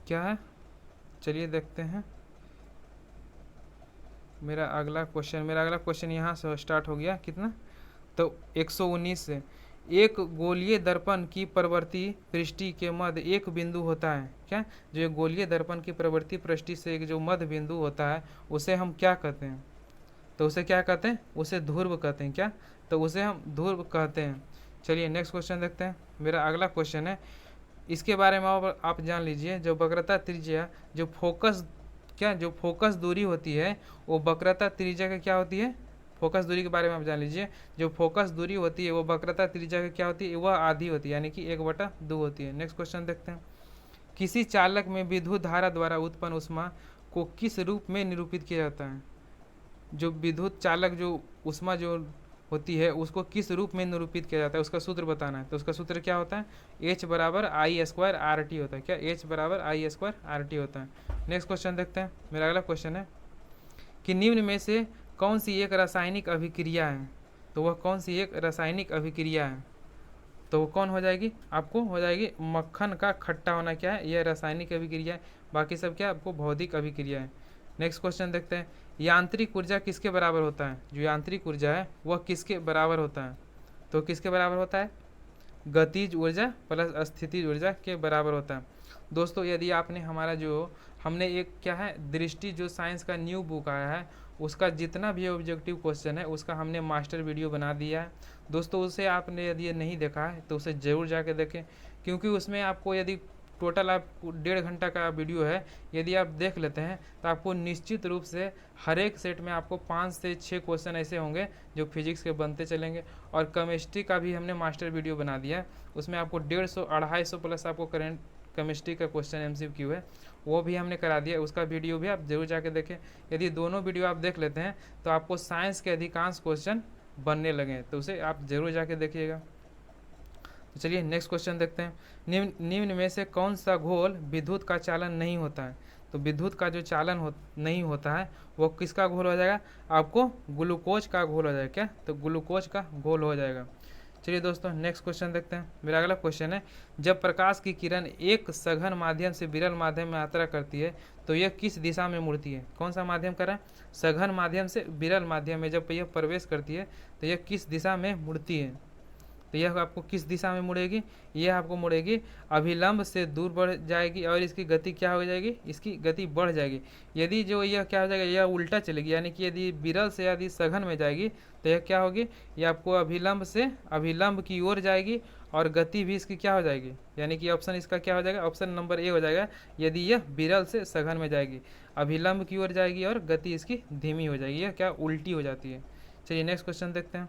क्या है? चलिए देखते हैं। मेरा अगला क्वेश्चन यहाँ से स्टार्ट हो गया। कितना? तो 119 से। एक गोलीय दर्पण की प्रवृत्ति पृष्ठि के मध्य एक बिंदु होता है। क्या? जो एक गोलीय दर्पण की प्रवृत्ति पृष्ठि से एक जो मध्य बिंदु होता है उसे हम क्या कहते हैं? तो उसे क्या कहते हैं? उसे ध्रुव कहते हैं। क्या? तो उसे हम ध्रुव कहते हैं। चलिए नेक्स्ट क्वेश्चन देखते हैं। मेरा अगला क्वेश्चन है, इसके बारे में आप जान लीजिए। जो वक्रता त्रिज्या जो फोकस दूरी होती है वो वक्रता त्रिज्या का क्या होती है? फोकस दूरी के बारे में आप जान लीजिए। जो फोकस दूरी होती है वो वक्रता त्रिज्या का क्या होती है? वह आधी होती है, यानी कि 1/2 होती है। नेक्स्ट क्वेश्चन देखते हैं। किसी चालक में विद्युत धारा द्वारा उत्पन्न ऊष्मा को किस रूप में निरूपित किया जाता है? जो विद्युत चालक जो ऊष्मा जो होती है उसको किस रूप में निरूपित किया जाता है? उसका सूत्र बताना है। तो उसका सूत्र क्या होता है? H बराबर I² RT होता है। क्या? H बराबर I² RT होता है। नेक्स्ट क्वेश्चन देखते हैं। मेरा अगला क्वेश्चन है कि निम्न में से कौन सी एक रासायनिक अभिक्रिया है? तो वह कौन सी एक रासायनिक अभिक्रिया है? तो वो कौन हो जाएगी? आपको हो जाएगी मक्खन का खट्टा होना। क्या है? यह रासायनिक अभिक्रिया है। बाकी सब क्या? आपको भौतिक अभिक्रिया है। नेक्स्ट क्वेश्चन देखते हैं। यांत्रिक ऊर्जा किसके बराबर होता है? जो यांत्रिक ऊर्जा है वह किसके बराबर होता है? तो किसके बराबर होता है? गतिज ऊर्जा प्लस स्थितिज ऊर्जा के बराबर होता है। दोस्तों यदि आपने हमारा जो हमने एक क्या है दृष्टि जो साइंस का न्यू बुक आया है उसका जितना भी ऑब्जेक्टिव क्वेश्चन है उसका हमने मास्टर वीडियो बना दिया है दोस्तों। उसे आपने यदि नहीं देखा है तो उसे ज़रूर जाके देखें, क्योंकि उसमें आपको यदि टोटल आप 1.5 घंटा का वीडियो है, यदि आप देख लेते हैं तो आपको निश्चित रूप से हर एक सेट में आपको 5 से 6 क्वेश्चन ऐसे होंगे जो फिजिक्स के बनते चलेंगे। और केमिस्ट्री का भी हमने मास्टर वीडियो बना दिया है, उसमें आपको 150-250 प्लस आपको करेंट केमिस्ट्री का क्वेश्चन MCQ है वो भी हमने करा दिया। उसका वीडियो भी आप जरूर जाके देखें। यदि दोनों वीडियो आप देख लेते हैं तो आपको साइंस के अधिकांश क्वेश्चन बनने लगे, तो उसे आप जरूर जाके देखिएगा। तो चलिए नेक्स्ट क्वेश्चन देखते हैं। निम्न में से कौन सा घोल विद्युत का चालन नहीं होता है? तो विद्युत का जो चालन नहीं होता है वो किसका घोल हो जाएगा? आपको ग्लूकोज का घोल हो जाएगा। क्या? तो ग्लूकोज का घोल हो जाएगा। चलिए दोस्तों नेक्स्ट क्वेश्चन देखते हैं। मेरा अगला क्वेश्चन है, जब प्रकाश की किरण एक सघन माध्यम से विरल माध्यम में यात्रा करती है तो यह किस दिशा में मुड़ती है? कौन सा माध्यम कर रहा है? सघन माध्यम से विरल माध्यम में जब यह प्रवेश करती है तो यह किस दिशा में मुड़ती है? तो यह आपको किस दिशा में मुड़ेगी? यह आपको मुड़ेगी अभिलंब से दूर बढ़ जाएगी और इसकी गति क्या हो जाएगी? इसकी गति बढ़ जाएगी। यदि जो यह क्या हो जाएगा, यह उल्टा चलेगी, यानी कि यदि विरल से यदि सघन में जाएगी तो यह क्या होगी? यह आपको अभिलंब से अभिलंब की ओर जाएगी और गति भी इसकी क्या हो जाएगी? यानी कि ऑप्शन इसका क्या हो जाएगा? ऑप्शन नंबर ए हो जाएगा। यदि यह विरल से सघन में जाएगी, अभिलंब की ओर जाएगी और गति इसकी धीमी हो जाएगी, यह क्या उल्टी हो जाती है। चलिए नेक्स्ट क्वेश्चन देखते हैं।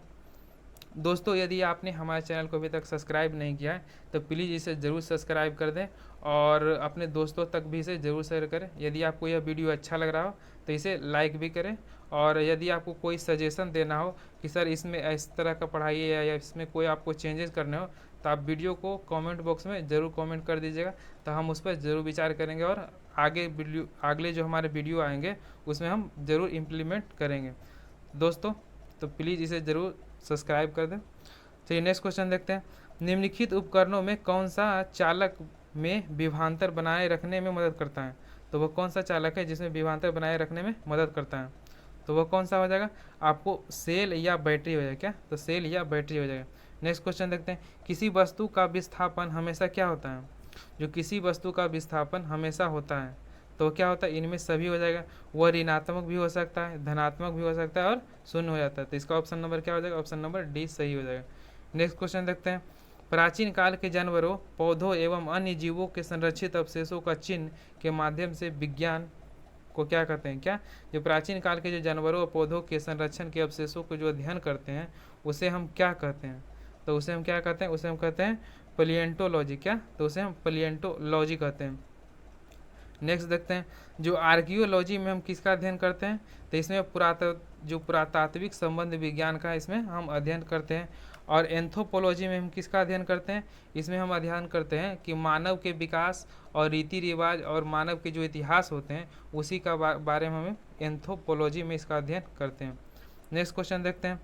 दोस्तों यदि आपने हमारे चैनल को अभी तक सब्सक्राइब नहीं किया है तो प्लीज़ इसे ज़रूर सब्सक्राइब कर दें और अपने दोस्तों तक भी इसे ज़रूर शेयर करें। यदि आपको यह वीडियो अच्छा लग रहा हो तो इसे लाइक भी करें, और यदि आपको कोई सजेशन देना हो कि सर इसमें इस तरह का पढ़ाइए या इसमें कोई आपको चेंजेस करने हो तो आप वीडियो को कमेंट बॉक्स में ज़रूर कमेंट कर दीजिएगा, तो हम उस पर ज़रूर विचार करेंगे और अगले जो हमारे वीडियो आएंगे उसमें हम ज़रूर इम्प्लीमेंट करेंगे दोस्तों। तो प्लीज़ इसे ज़रूर सब्सक्राइब कर दें। चलिए नेक्स्ट क्वेश्चन देखते हैं। निम्नलिखित उपकरणों में कौन सा चालक में विभवांतर बनाए रखने में मदद करता है? तो वह कौन सा चालक है जिसमें विभवांतर बनाए रखने में मदद करता है? तो वह कौन सा हो जाएगा? आपको सेल या बैटरी हो जाएगा। क्या? तो सेल या बैटरी हो जाएगा। नेक्स्ट क्वेश्चन देखते हैं। किसी वस्तु का विस्थापन हमेशा क्या होता है? जो किसी वस्तु का विस्थापन हमेशा होता है तो क्या होता है? इनमें सभी हो जाएगा। वह ऋणात्मक भी हो सकता है, धनात्मक भी हो सकता है और शून्य हो जाता है। तो इसका ऑप्शन नंबर क्या हो जाएगा? ऑप्शन नंबर डी सही हो जाएगा। नेक्स्ट क्वेश्चन देखते हैं। प्राचीन काल के जानवरों, पौधों एवं अन्य जीवों के संरक्षित अवशेषों का चिन्ह के माध्यम से विज्ञान को क्या कहते हैं? क्या? जो प्राचीन काल के जो जानवरों और पौधों के संरक्षण के अवशेषों को जो अध्ययन करते हैं उसे हम क्या कहते हैं? तो उसे हम क्या कहते हैं? उसे हम कहते हैं पैलियोंटोलॉजी। क्या? तो उसे हम पैलियोंटोलॉजी कहते हैं। नेक्स्ट देखते हैं। जो आर्कियोलॉजी में हम किसका अध्ययन करते हैं? तो इसमें पुरातात्विक संबंध विज्ञान का इसमें हम अध्ययन करते हैं। और एंथ्रोपोलॉजी में हम किसका अध्ययन करते हैं? इसमें हम अध्ययन करते हैं कि मानव के विकास और रीति रिवाज और मानव के जो इतिहास होते हैं उसी का बारे में हम एंथ्रोपोलॉजी में इसका अध्ययन करते हैं। नेक्स्ट क्वेश्चन देखते हैं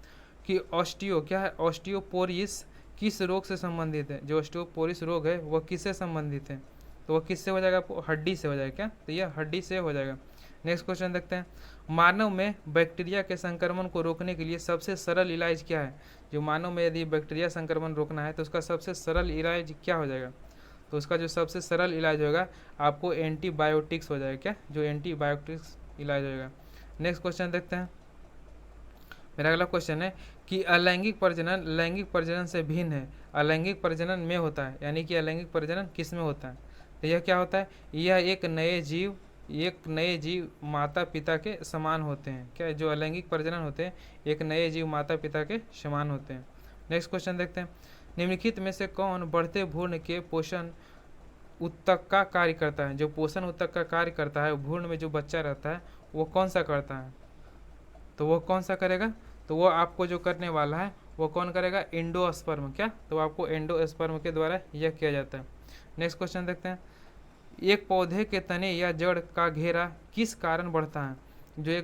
कि क्या है? ऑस्टियोपोरिस किस रोग से संबंधित है? जो ऑस्टियोपोरिस रोग है वह किससे संबंधित है? तो वह किससे हो जाएगा? आपको हड्डी से हो जाएगा। क्या? तो यह हड्डी से हो जाएगा। नेक्स्ट क्वेश्चन देखते हैं। मानव में बैक्टीरिया के संक्रमण को रोकने के लिए सबसे सरल इलाज क्या है? जो मानव में यदि बैक्टीरिया संक्रमण रोकना है तो उसका सबसे सरल इलाज क्या हो जाएगा? तो उसका जो सबसे सरल इलाज होगा आपको एंटीबायोटिक्स हो जाएगा। क्या? जो एंटीबायोटिक्स इलाज होगा। नेक्स्ट क्वेश्चन देखते हैं। मेरा अगला क्वेश्चन है कि अलैंगिक प्रजनन लैंगिक प्रजनन से भिन्न है, अलैंगिक प्रजनन में होता है, यानी कि अलैंगिक प्रजनन किस में होता है? तो यह क्या होता है? यह एक नए जीव माता पिता के समान होते हैं। क्या? जो अलैंगिक प्रजनन होते हैं एक नए जीव माता पिता के समान होते हैं। नेक्स्ट क्वेश्चन देखते हैं। निम्नलिखित में से कौन बढ़ते भ्रूण के पोषण उत्तक का कार्य करता है? जो पोषण उत्तक का कार्य करता है, भ्रूण में जो बच्चा रहता है वो कौन सा करता है? तो वो कौन सा करेगा? तो वो आपको जो करने वाला है वो कौन करेगा? एंडोस्पर्म। क्या? तो आपको एंडोस्पर्म के द्वारा यह किया जाता है। नेक्स्ट क्वेश्चन देखते हैं। एक पौधे के तने या जड़ का घेरा किस कारण बढ़ता है?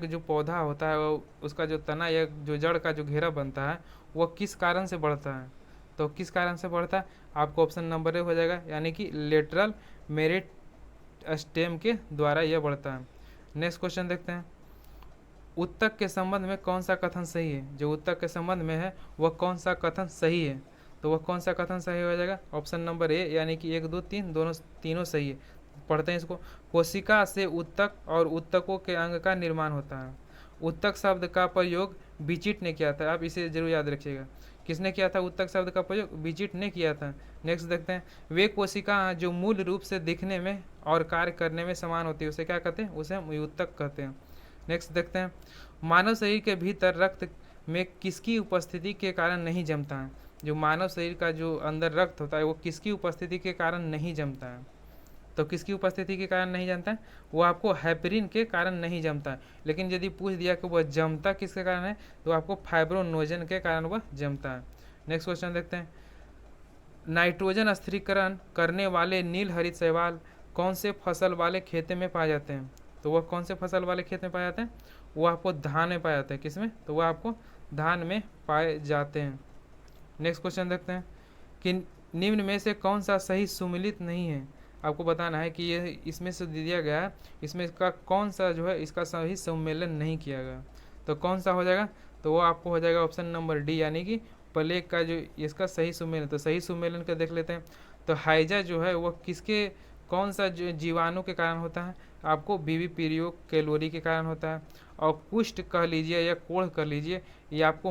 जो पौधा होता है वो उसका जो तना या जो जड़ का जो घेरा बनता है वो किस कारण से बढ़ता है? तो किस कारण से बढ़ता है? आपको ऑप्शन नंबर ए हो जाएगा, यानी कि लेटरल मेरिट स्टेम के द्वारा यह बढ़ता है। नेक्स्ट क्वेश्चन देखते हैं। उत्तक के संबंध में कौन सा कथन सही है? जो उत्तक के संबंध में है वह कौन सा कथन सही है? तो वह कौन सा कथन सही हो जाएगा? ऑप्शन नंबर ए, यानी कि 1 2 3 तीनों सही है। पढ़ते हैं इसको। कोशिका से उत्तक और उत्तकों के अंग का निर्माण होता है। उत्तक शब्द का प्रयोग बिचिट ने किया था, आप इसे जरूर याद रखिएगा। किसने किया था उत्तक शब्द का प्रयोग? बिचिट ने किया था। नेक्स्ट देखते हैं। वे कोशिका जो मूल रूप से दिखने में और कार्य करने में समान होती है उसे क्या कहते हैं? उसे हम उत्तक कहते हैं। नेक्स्ट देखते हैं। मानव शरीर के भीतर रक्त में किसकी उपस्थिति के कारण नहीं जमता है? जो मानव शरीर का जो अंदर रक्त होता है वो किसकी उपस्थिति के कारण नहीं जमता है? तो किसकी उपस्थिति के कारण नहीं जमता है? वो आपको हेपरिन के कारण नहीं जमता है। लेकिन यदि पूछ दिया कि वह जमता किसके कारण है तो आपको फाइब्रोनोजन के कारण वह जमता है। नेक्स्ट क्वेश्चन देखते हैं। नाइट्रोजन स्थिरीकरण करने वाले नील हरित शैवाल कौन से फसल वाले खेत में पाए जाते हैं? तो वह कौन से फसल वाले खेत में पाए जाते हैं? वो आपको धान में पाए जाते हैं। किस में? तो वह आपको धान में पाए जाते हैं। नेक्स्ट क्वेश्चन देखते हैं कि निम्न में से कौन सा सही सुमेलित नहीं है? आपको बताना है कि ये इसमें से दिया गया है, इसमें इसका कौन सा जो है इसका सही सम्मेलन नहीं किया गया। तो कौन सा हो जाएगा? तो वो आपको हो जाएगा ऑप्शन नंबर डी, यानी कि प्लेग का जो इसका सही सुमेलन। तो सही सुमेलन का देख लेते हैं। तो हाइजा जो है वह किसके कौन सा जो जीवाणु के कारण होता है? आपको बीवी पीरियो कैलोरी के कारण होता है। और कुष्ठ कह लीजिए या कोढ़ कह लीजिए, ये आपको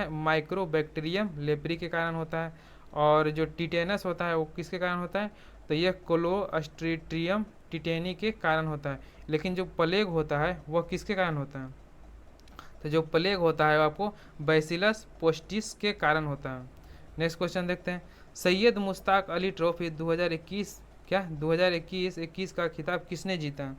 माइक्रोबैक्टीरियम लेप्री के कारण होता है। और जो टिटेनस होता है वो किसके कारण होता है? तो यह क्लोस्ट्रीडियम टिटेनी के कारण होता है। लेकिन जो प्लेग होता है वह किसके कारण होता है? तो जो प्लेग होता है वो आपको बैसिलस पोस्टिस के कारण होता है। नेक्स्ट क्वेश्चन देखते हैं। सैयद मुश्ताक अली ट्रॉफी 2021 का खिताब किसने जीता?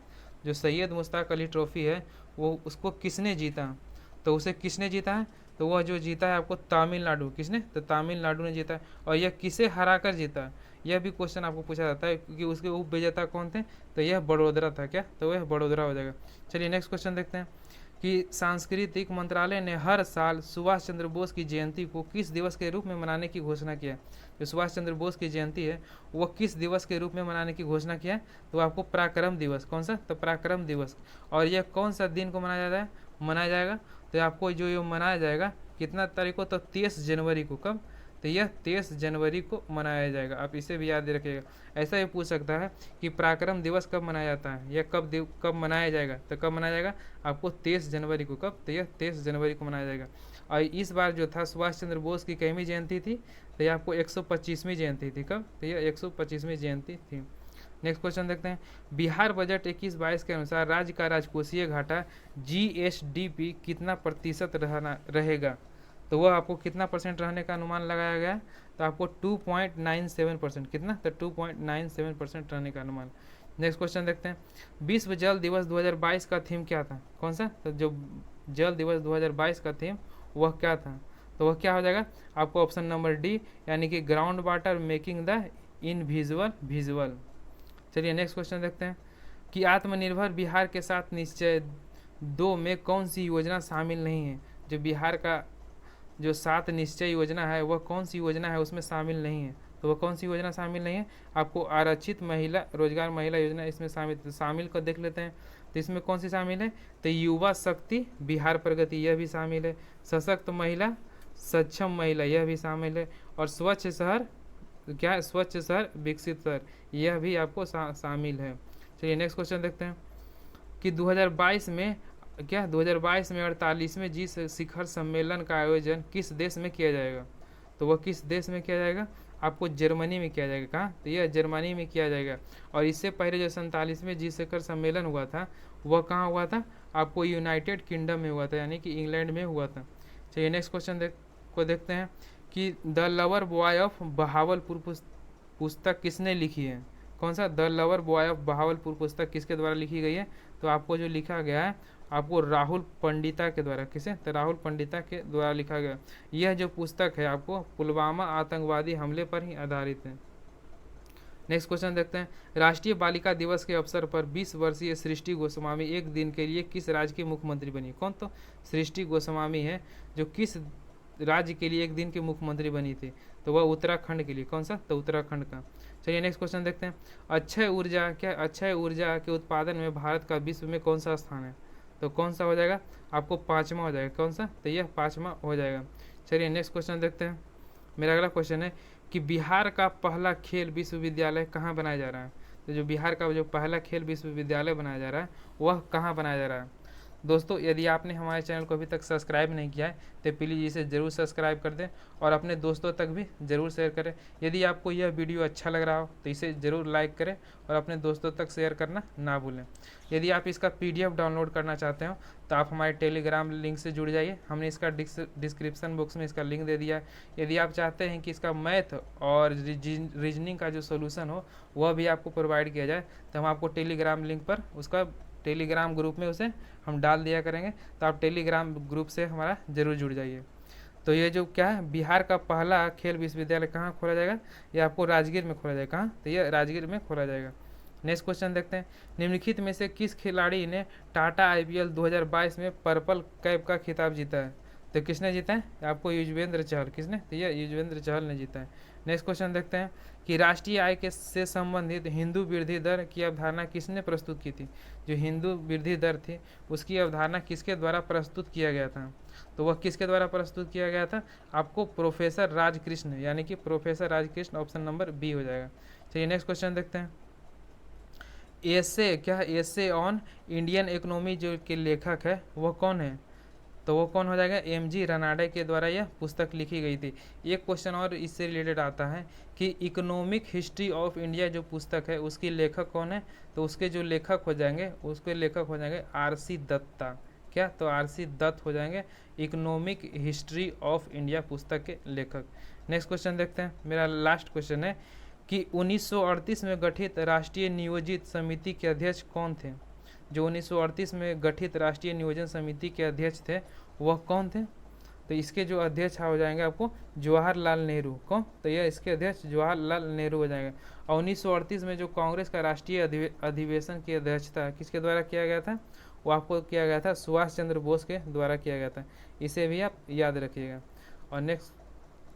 जो सैयद मुश्ताक अली ट्रॉफी है वो उसको किसने जीता? तो उसे किसने जीता है? तो वह जो जीता है आपको तमिलनाडु। किसने? तो तमिलनाडु ने जीता है। और यह किसे हरा कर जीता? यह भी क्वेश्चन आपको पूछा जाता है क्योंकि उसके उप विजेता कौन थे? तो यह बड़ोदरा था। क्या? तो वह बड़ोदरा हो जाएगा। चलिए नेक्स्ट क्वेश्चन देखते हैं कि सांस्कृतिक मंत्रालय ने हर साल सुभाष चंद्र बोस की जयंती को किस दिवस के रूप में मनाने की घोषणा किया? जो सुभाष चंद्र बोस की जयंती है वह किस दिवस के रूप में मनाने की घोषणा किया? तो आपको पराक्रम दिवस। कौन सा? तो पराक्रम दिवस। और यह कौन सा दिन को मनाया जाएगा? तो आपको जो ये मनाया जाएगा कितना तारीख को? तो 23 जनवरी को। कब? तो यह 23 जनवरी को मनाया जाएगा। आप इसे भी याद रखिएगा। ऐसा ही पूछ सकता है कि पराक्रम दिवस कब मनाया जाता है या कब मनाया जाएगा? तो कब मनाया जाएगा? आपको 23 जनवरी को। कब? तो यह 23 जनवरी को मनाया जाएगा। और इस बार जो था सुभाष चंद्र बोस की कितवीं जयंती थी? तो यह आपको 125वीं जयंती थी। कब? तो यह 125वीं जयंती थी। नेक्स्ट क्वेश्चन देखते हैं। बिहार बजट 21-22 के अनुसार राज्य का राजकोषीय घाटा GSDP कितना प्रतिशत रहेगा? तो वह आपको कितना परसेंट रहने का अनुमान लगाया गया? तो आपको 2.97%। कितना? तो 2.97% रहने का अनुमान। नेक्स्ट क्वेश्चन देखते हैं। विश्व जल दिवस 2022 का थीम क्या था? कौन सा? तो जो जल दिवस 2022 का थीम वह क्या था? तो वह क्या हो जाएगा? आपको ऑप्शन नंबर डी, यानी कि ground water making the invisible visual. चलिए नेक्स्ट क्वेश्चन देखते हैं कि आत्मनिर्भर बिहार के साथ निश्चय 2 में कौन सी योजना शामिल नहीं है? जो बिहार का जो 7 निश्चय योजना है वह कौन सी योजना है उसमें शामिल नहीं है? तो वह कौन सी योजना शामिल नहीं है? आपको आरक्षित महिला रोजगार महिला योजना इसमें शामिल कर देख लेते हैं। तो इसमें कौन सी शामिल है? तो युवा शक्ति बिहार प्रगति यह भी शामिल है। सशक्त महिला सक्षम महिला यह भी शामिल है। और स्वच्छ शहर क्या है? स्वच्छ शहर विकसित शहर यह भी आपको शामिल है। चलिए नेक्स्ट क्वेश्चन देखते हैं कि 2022 में 48वें जी शिखर सम्मेलन का आयोजन किस देश में किया जाएगा? तो वह किस देश में किया जाएगा? आपको जर्मनी में किया जाएगा। कहाँ? तो यह जर्मनी में किया जाएगा। और इससे पहले जो 47वें जी शिखर सम्मेलन हुआ था वह कहाँ हुआ था? आपको यूनाइटेड किंगडम में हुआ था, यानी कि इंग्लैंड में हुआ था। चलिए नेक्स्ट क्वेश्चन देखते हैं कि the lover boy of Bahawalpur पुस्तक किसने लिखी है? कौन सा? The lover boy of Bahawalpur पुस्तक किसके द्वारा लिखी गई है? तो आपको जो लिखा गया है आपको राहुल पंडिता के द्वारा। किसे? तो राहुल पंडिता के द्वारा लिखा गया। यह जो पुस्तक है आपको पुलवामा आतंकवादी हमले पर ही आधारित है। नेक्स्ट क्वेश्चन देखते हैं। राष्ट्रीय बालिका दिवस के अवसर पर 20 वर्षीय सृष्टि गोस्वामी एक दिन के लिए किस राज्य की मुख्यमंत्री बनी? कौन? तो सृष्टि गोस्वामी है जो किस राज्य के लिए एक दिन की मुख्यमंत्री बनी थी? तो वह उत्तराखंड के लिए। कौन सा? तो उत्तराखंड का। चलिए नेक्स्ट क्वेश्चन देखते हैं। अक्षय ऊर्जा के उत्पादन में भारत का विश्व में कौन सा स्थान है? तो कौन सा हो जाएगा? आपको 5वां हो जाएगा। कौन सा? तो यह 5वां हो जाएगा। चलिए नेक्स्ट क्वेश्चन देखते हैं। मेरा अगला क्वेश्चन है कि बिहार का पहला खेल विश्वविद्यालय कहाँ बनाया जा रहा है? तो जो बिहार का जो पहला खेल विश्वविद्यालय बनाया जा रहा है वह कहाँ बनाया जा रहा है? दोस्तों यदि आपने हमारे चैनल को अभी तक सब्सक्राइब नहीं किया है तो प्लीज़ इसे ज़रूर सब्सक्राइब कर दें और अपने दोस्तों तक भी ज़रूर शेयर करें। यदि आपको यह वीडियो अच्छा लग रहा हो तो इसे ज़रूर लाइक करें और अपने दोस्तों तक शेयर करना ना भूलें। यदि आप इसका PDF डाउनलोड करना चाहते हो तो आप हमारे टेलीग्राम लिंक से जुड़ जाइए। हमने इसका डिस्क्रिप्शन बॉक्स में इसका लिंक दे दिया है। यदि आप चाहते हैं कि इसका मैथ और रीजनिंग का जो सोल्यूशन हो वह भी आपको प्रोवाइड किया जाए तो हम आपको टेलीग्राम लिंक पर उसका टेलीग्राम ग्रुप में उसे हम डाल दिया करेंगे। तो आप टेलीग्राम ग्रुप से हमारा ज़रूर जुड़ जाइए। तो ये जो क्या है, बिहार का पहला खेल विश्वविद्यालय कहाँ खोला जाएगा, ये आपको राजगीर में खोला जाएगा। कहाँ, तो ये राजगीर में खोला जाएगा। नेक्स्ट क्वेश्चन देखते हैं, निम्नलिखित में से किस खिलाड़ी ने टाटा आईपीएल 2022 में पर्पल कैप का खिताब जीता है। तो किसने जीता है, आपको युजवेंद्र चहल। किसने, तो ये युजवेंद्र चहल ने जीता है। नेक्स्ट क्वेश्चन देखते हैं कि राष्ट्रीय आय के से संबंधित हिंदू वृद्धि दर की अवधारणा किसने प्रस्तुत की थी। जो हिंदू वृद्धि दर थी उसकी अवधारणा किसके द्वारा प्रस्तुत किया गया था, तो वह किसके द्वारा प्रस्तुत किया गया था, आपको प्रोफेसर राजकृष्ण, यानी कि professor Rajkrishna, option number B हो जाएगा। चलिए नेक्स्ट क्वेश्चन देखते हैं, एसे क्या है, एसे ऑन इंडियन इकोनॉमी जो के लेखक है वह कौन है, तो वो कौन हो जाएगा, एमजी रनाडे के द्वारा यह पुस्तक लिखी गई थी। एक क्वेश्चन और इससे रिलेटेड आता है कि इकोनॉमिक हिस्ट्री ऑफ इंडिया जो पुस्तक है उसकी लेखक कौन है, तो उसके जो लेखक हो जाएंगे, उसके लेखक हो जाएंगे आरसी दत्ता। क्या, तो आरसी दत्त हो जाएंगे इकोनॉमिक हिस्ट्री ऑफ इंडिया पुस्तक के लेखक। नेक्स्ट क्वेश्चन देखते हैं, मेरा लास्ट क्वेश्चन है कि 1938 में गठित राष्ट्रीय नियोजित समिति के अध्यक्ष कौन थे। जो 1938 में गठित राष्ट्रीय नियोजन समिति के अध्यक्ष थे वह कौन थे, तो इसके जो अध्यक्ष हो जाएंगे आपको जवाहरलाल नेहरू। कौन, तो यह इसके अध्यक्ष जवाहरलाल नेहरू हो जाएंगे। और 1938 में जो कांग्रेस का राष्ट्रीय अधिवेशन की अध्यक्षता किसके द्वारा किया गया था, वो आपको किया गया था सुभाष चंद्र बोस के द्वारा किया गया था। इसे भी आप याद रखिएगा। और नेक्स्ट,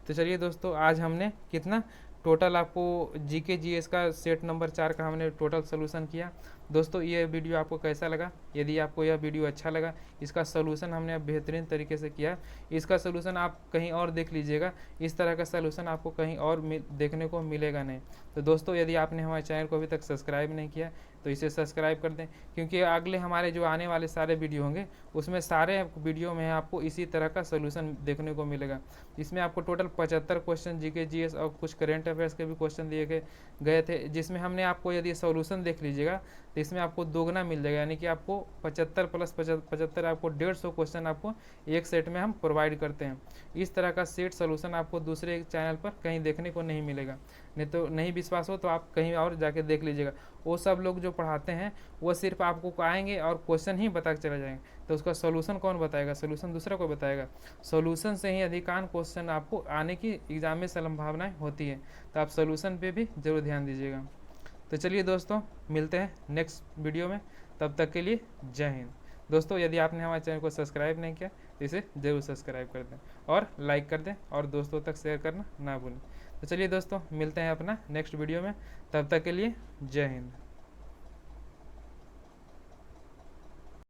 तो चलिए दोस्तों, आज हमने कितना टोटल आपको जीके जीएस का सेट नंबर 4 का हमने टोटल सोल्यूशन किया। दोस्तों ये वीडियो आपको कैसा लगा, यदि आपको यह वीडियो अच्छा लगा, इसका सोल्यूशन हमने अब बेहतरीन तरीके से किया। इसका सोल्यूशन आप कहीं और देख लीजिएगा, इस तरह का सोल्यूशन आपको कहीं और देखने को मिलेगा नहीं। तो दोस्तों यदि आपने हमारे चैनल को अभी तक सब्सक्राइब नहीं किया तो इसे सब्सक्राइब कर दें, क्योंकि अगले हमारे जो आने वाले सारे वीडियो होंगे उसमें सारे वीडियो में आपको इसी तरह का सोल्यूशन देखने को मिलेगा। इसमें आपको टोटल 75 क्वेश्चन जीके जीएस और कुछ करंट अफेयर्स के भी क्वेश्चन दिए गए थे, जिसमें हमने आपको यदि सोल्यूशन देख लीजिएगा तो इसमें आपको दोगुना मिल जाएगा, यानी कि आपको 75 प्लस 75 आपको 150 क्वेश्चन आपको एक सेट में हम प्रोवाइड करते हैं। इस तरह का सेट सोल्यूशन आपको दूसरे चैनल पर कहीं देखने को नहीं मिलेगा। नहीं तो नहीं विश्वास हो तो आप कहीं और जाके देख लीजिएगा, वो सब लोग जो पढ़ाते हैं वो सिर्फ आपको आएंगे और क्वेश्चन ही बता के चले जाएंगे, तो उसका सोल्यूशन कौन बताएगा, सोल्यूशन दूसरा कोई बताएगा। सोल्यूशन से ही अधिकांश क्वेश्चन आपको आने की एग्जाम में संभावनाएं होती है, तो आप सोल्यूशन पे भी जरूर ध्यान दीजिएगा। तो चलिए दोस्तों, मिलते हैं नेक्स्ट वीडियो में, तब तक के लिए जय हिंद। दोस्तों यदि आपने हमारे चैनल को सब्सक्राइब नहीं किया तो इसे ज़रूर सब्सक्राइब कर दें और लाइक कर दें और दोस्तों तक शेयर करना ना भूलें। तो चलिए दोस्तों, मिलते हैं अपना नेक्स्ट वीडियो में, तब तक के लिए जय हिंद।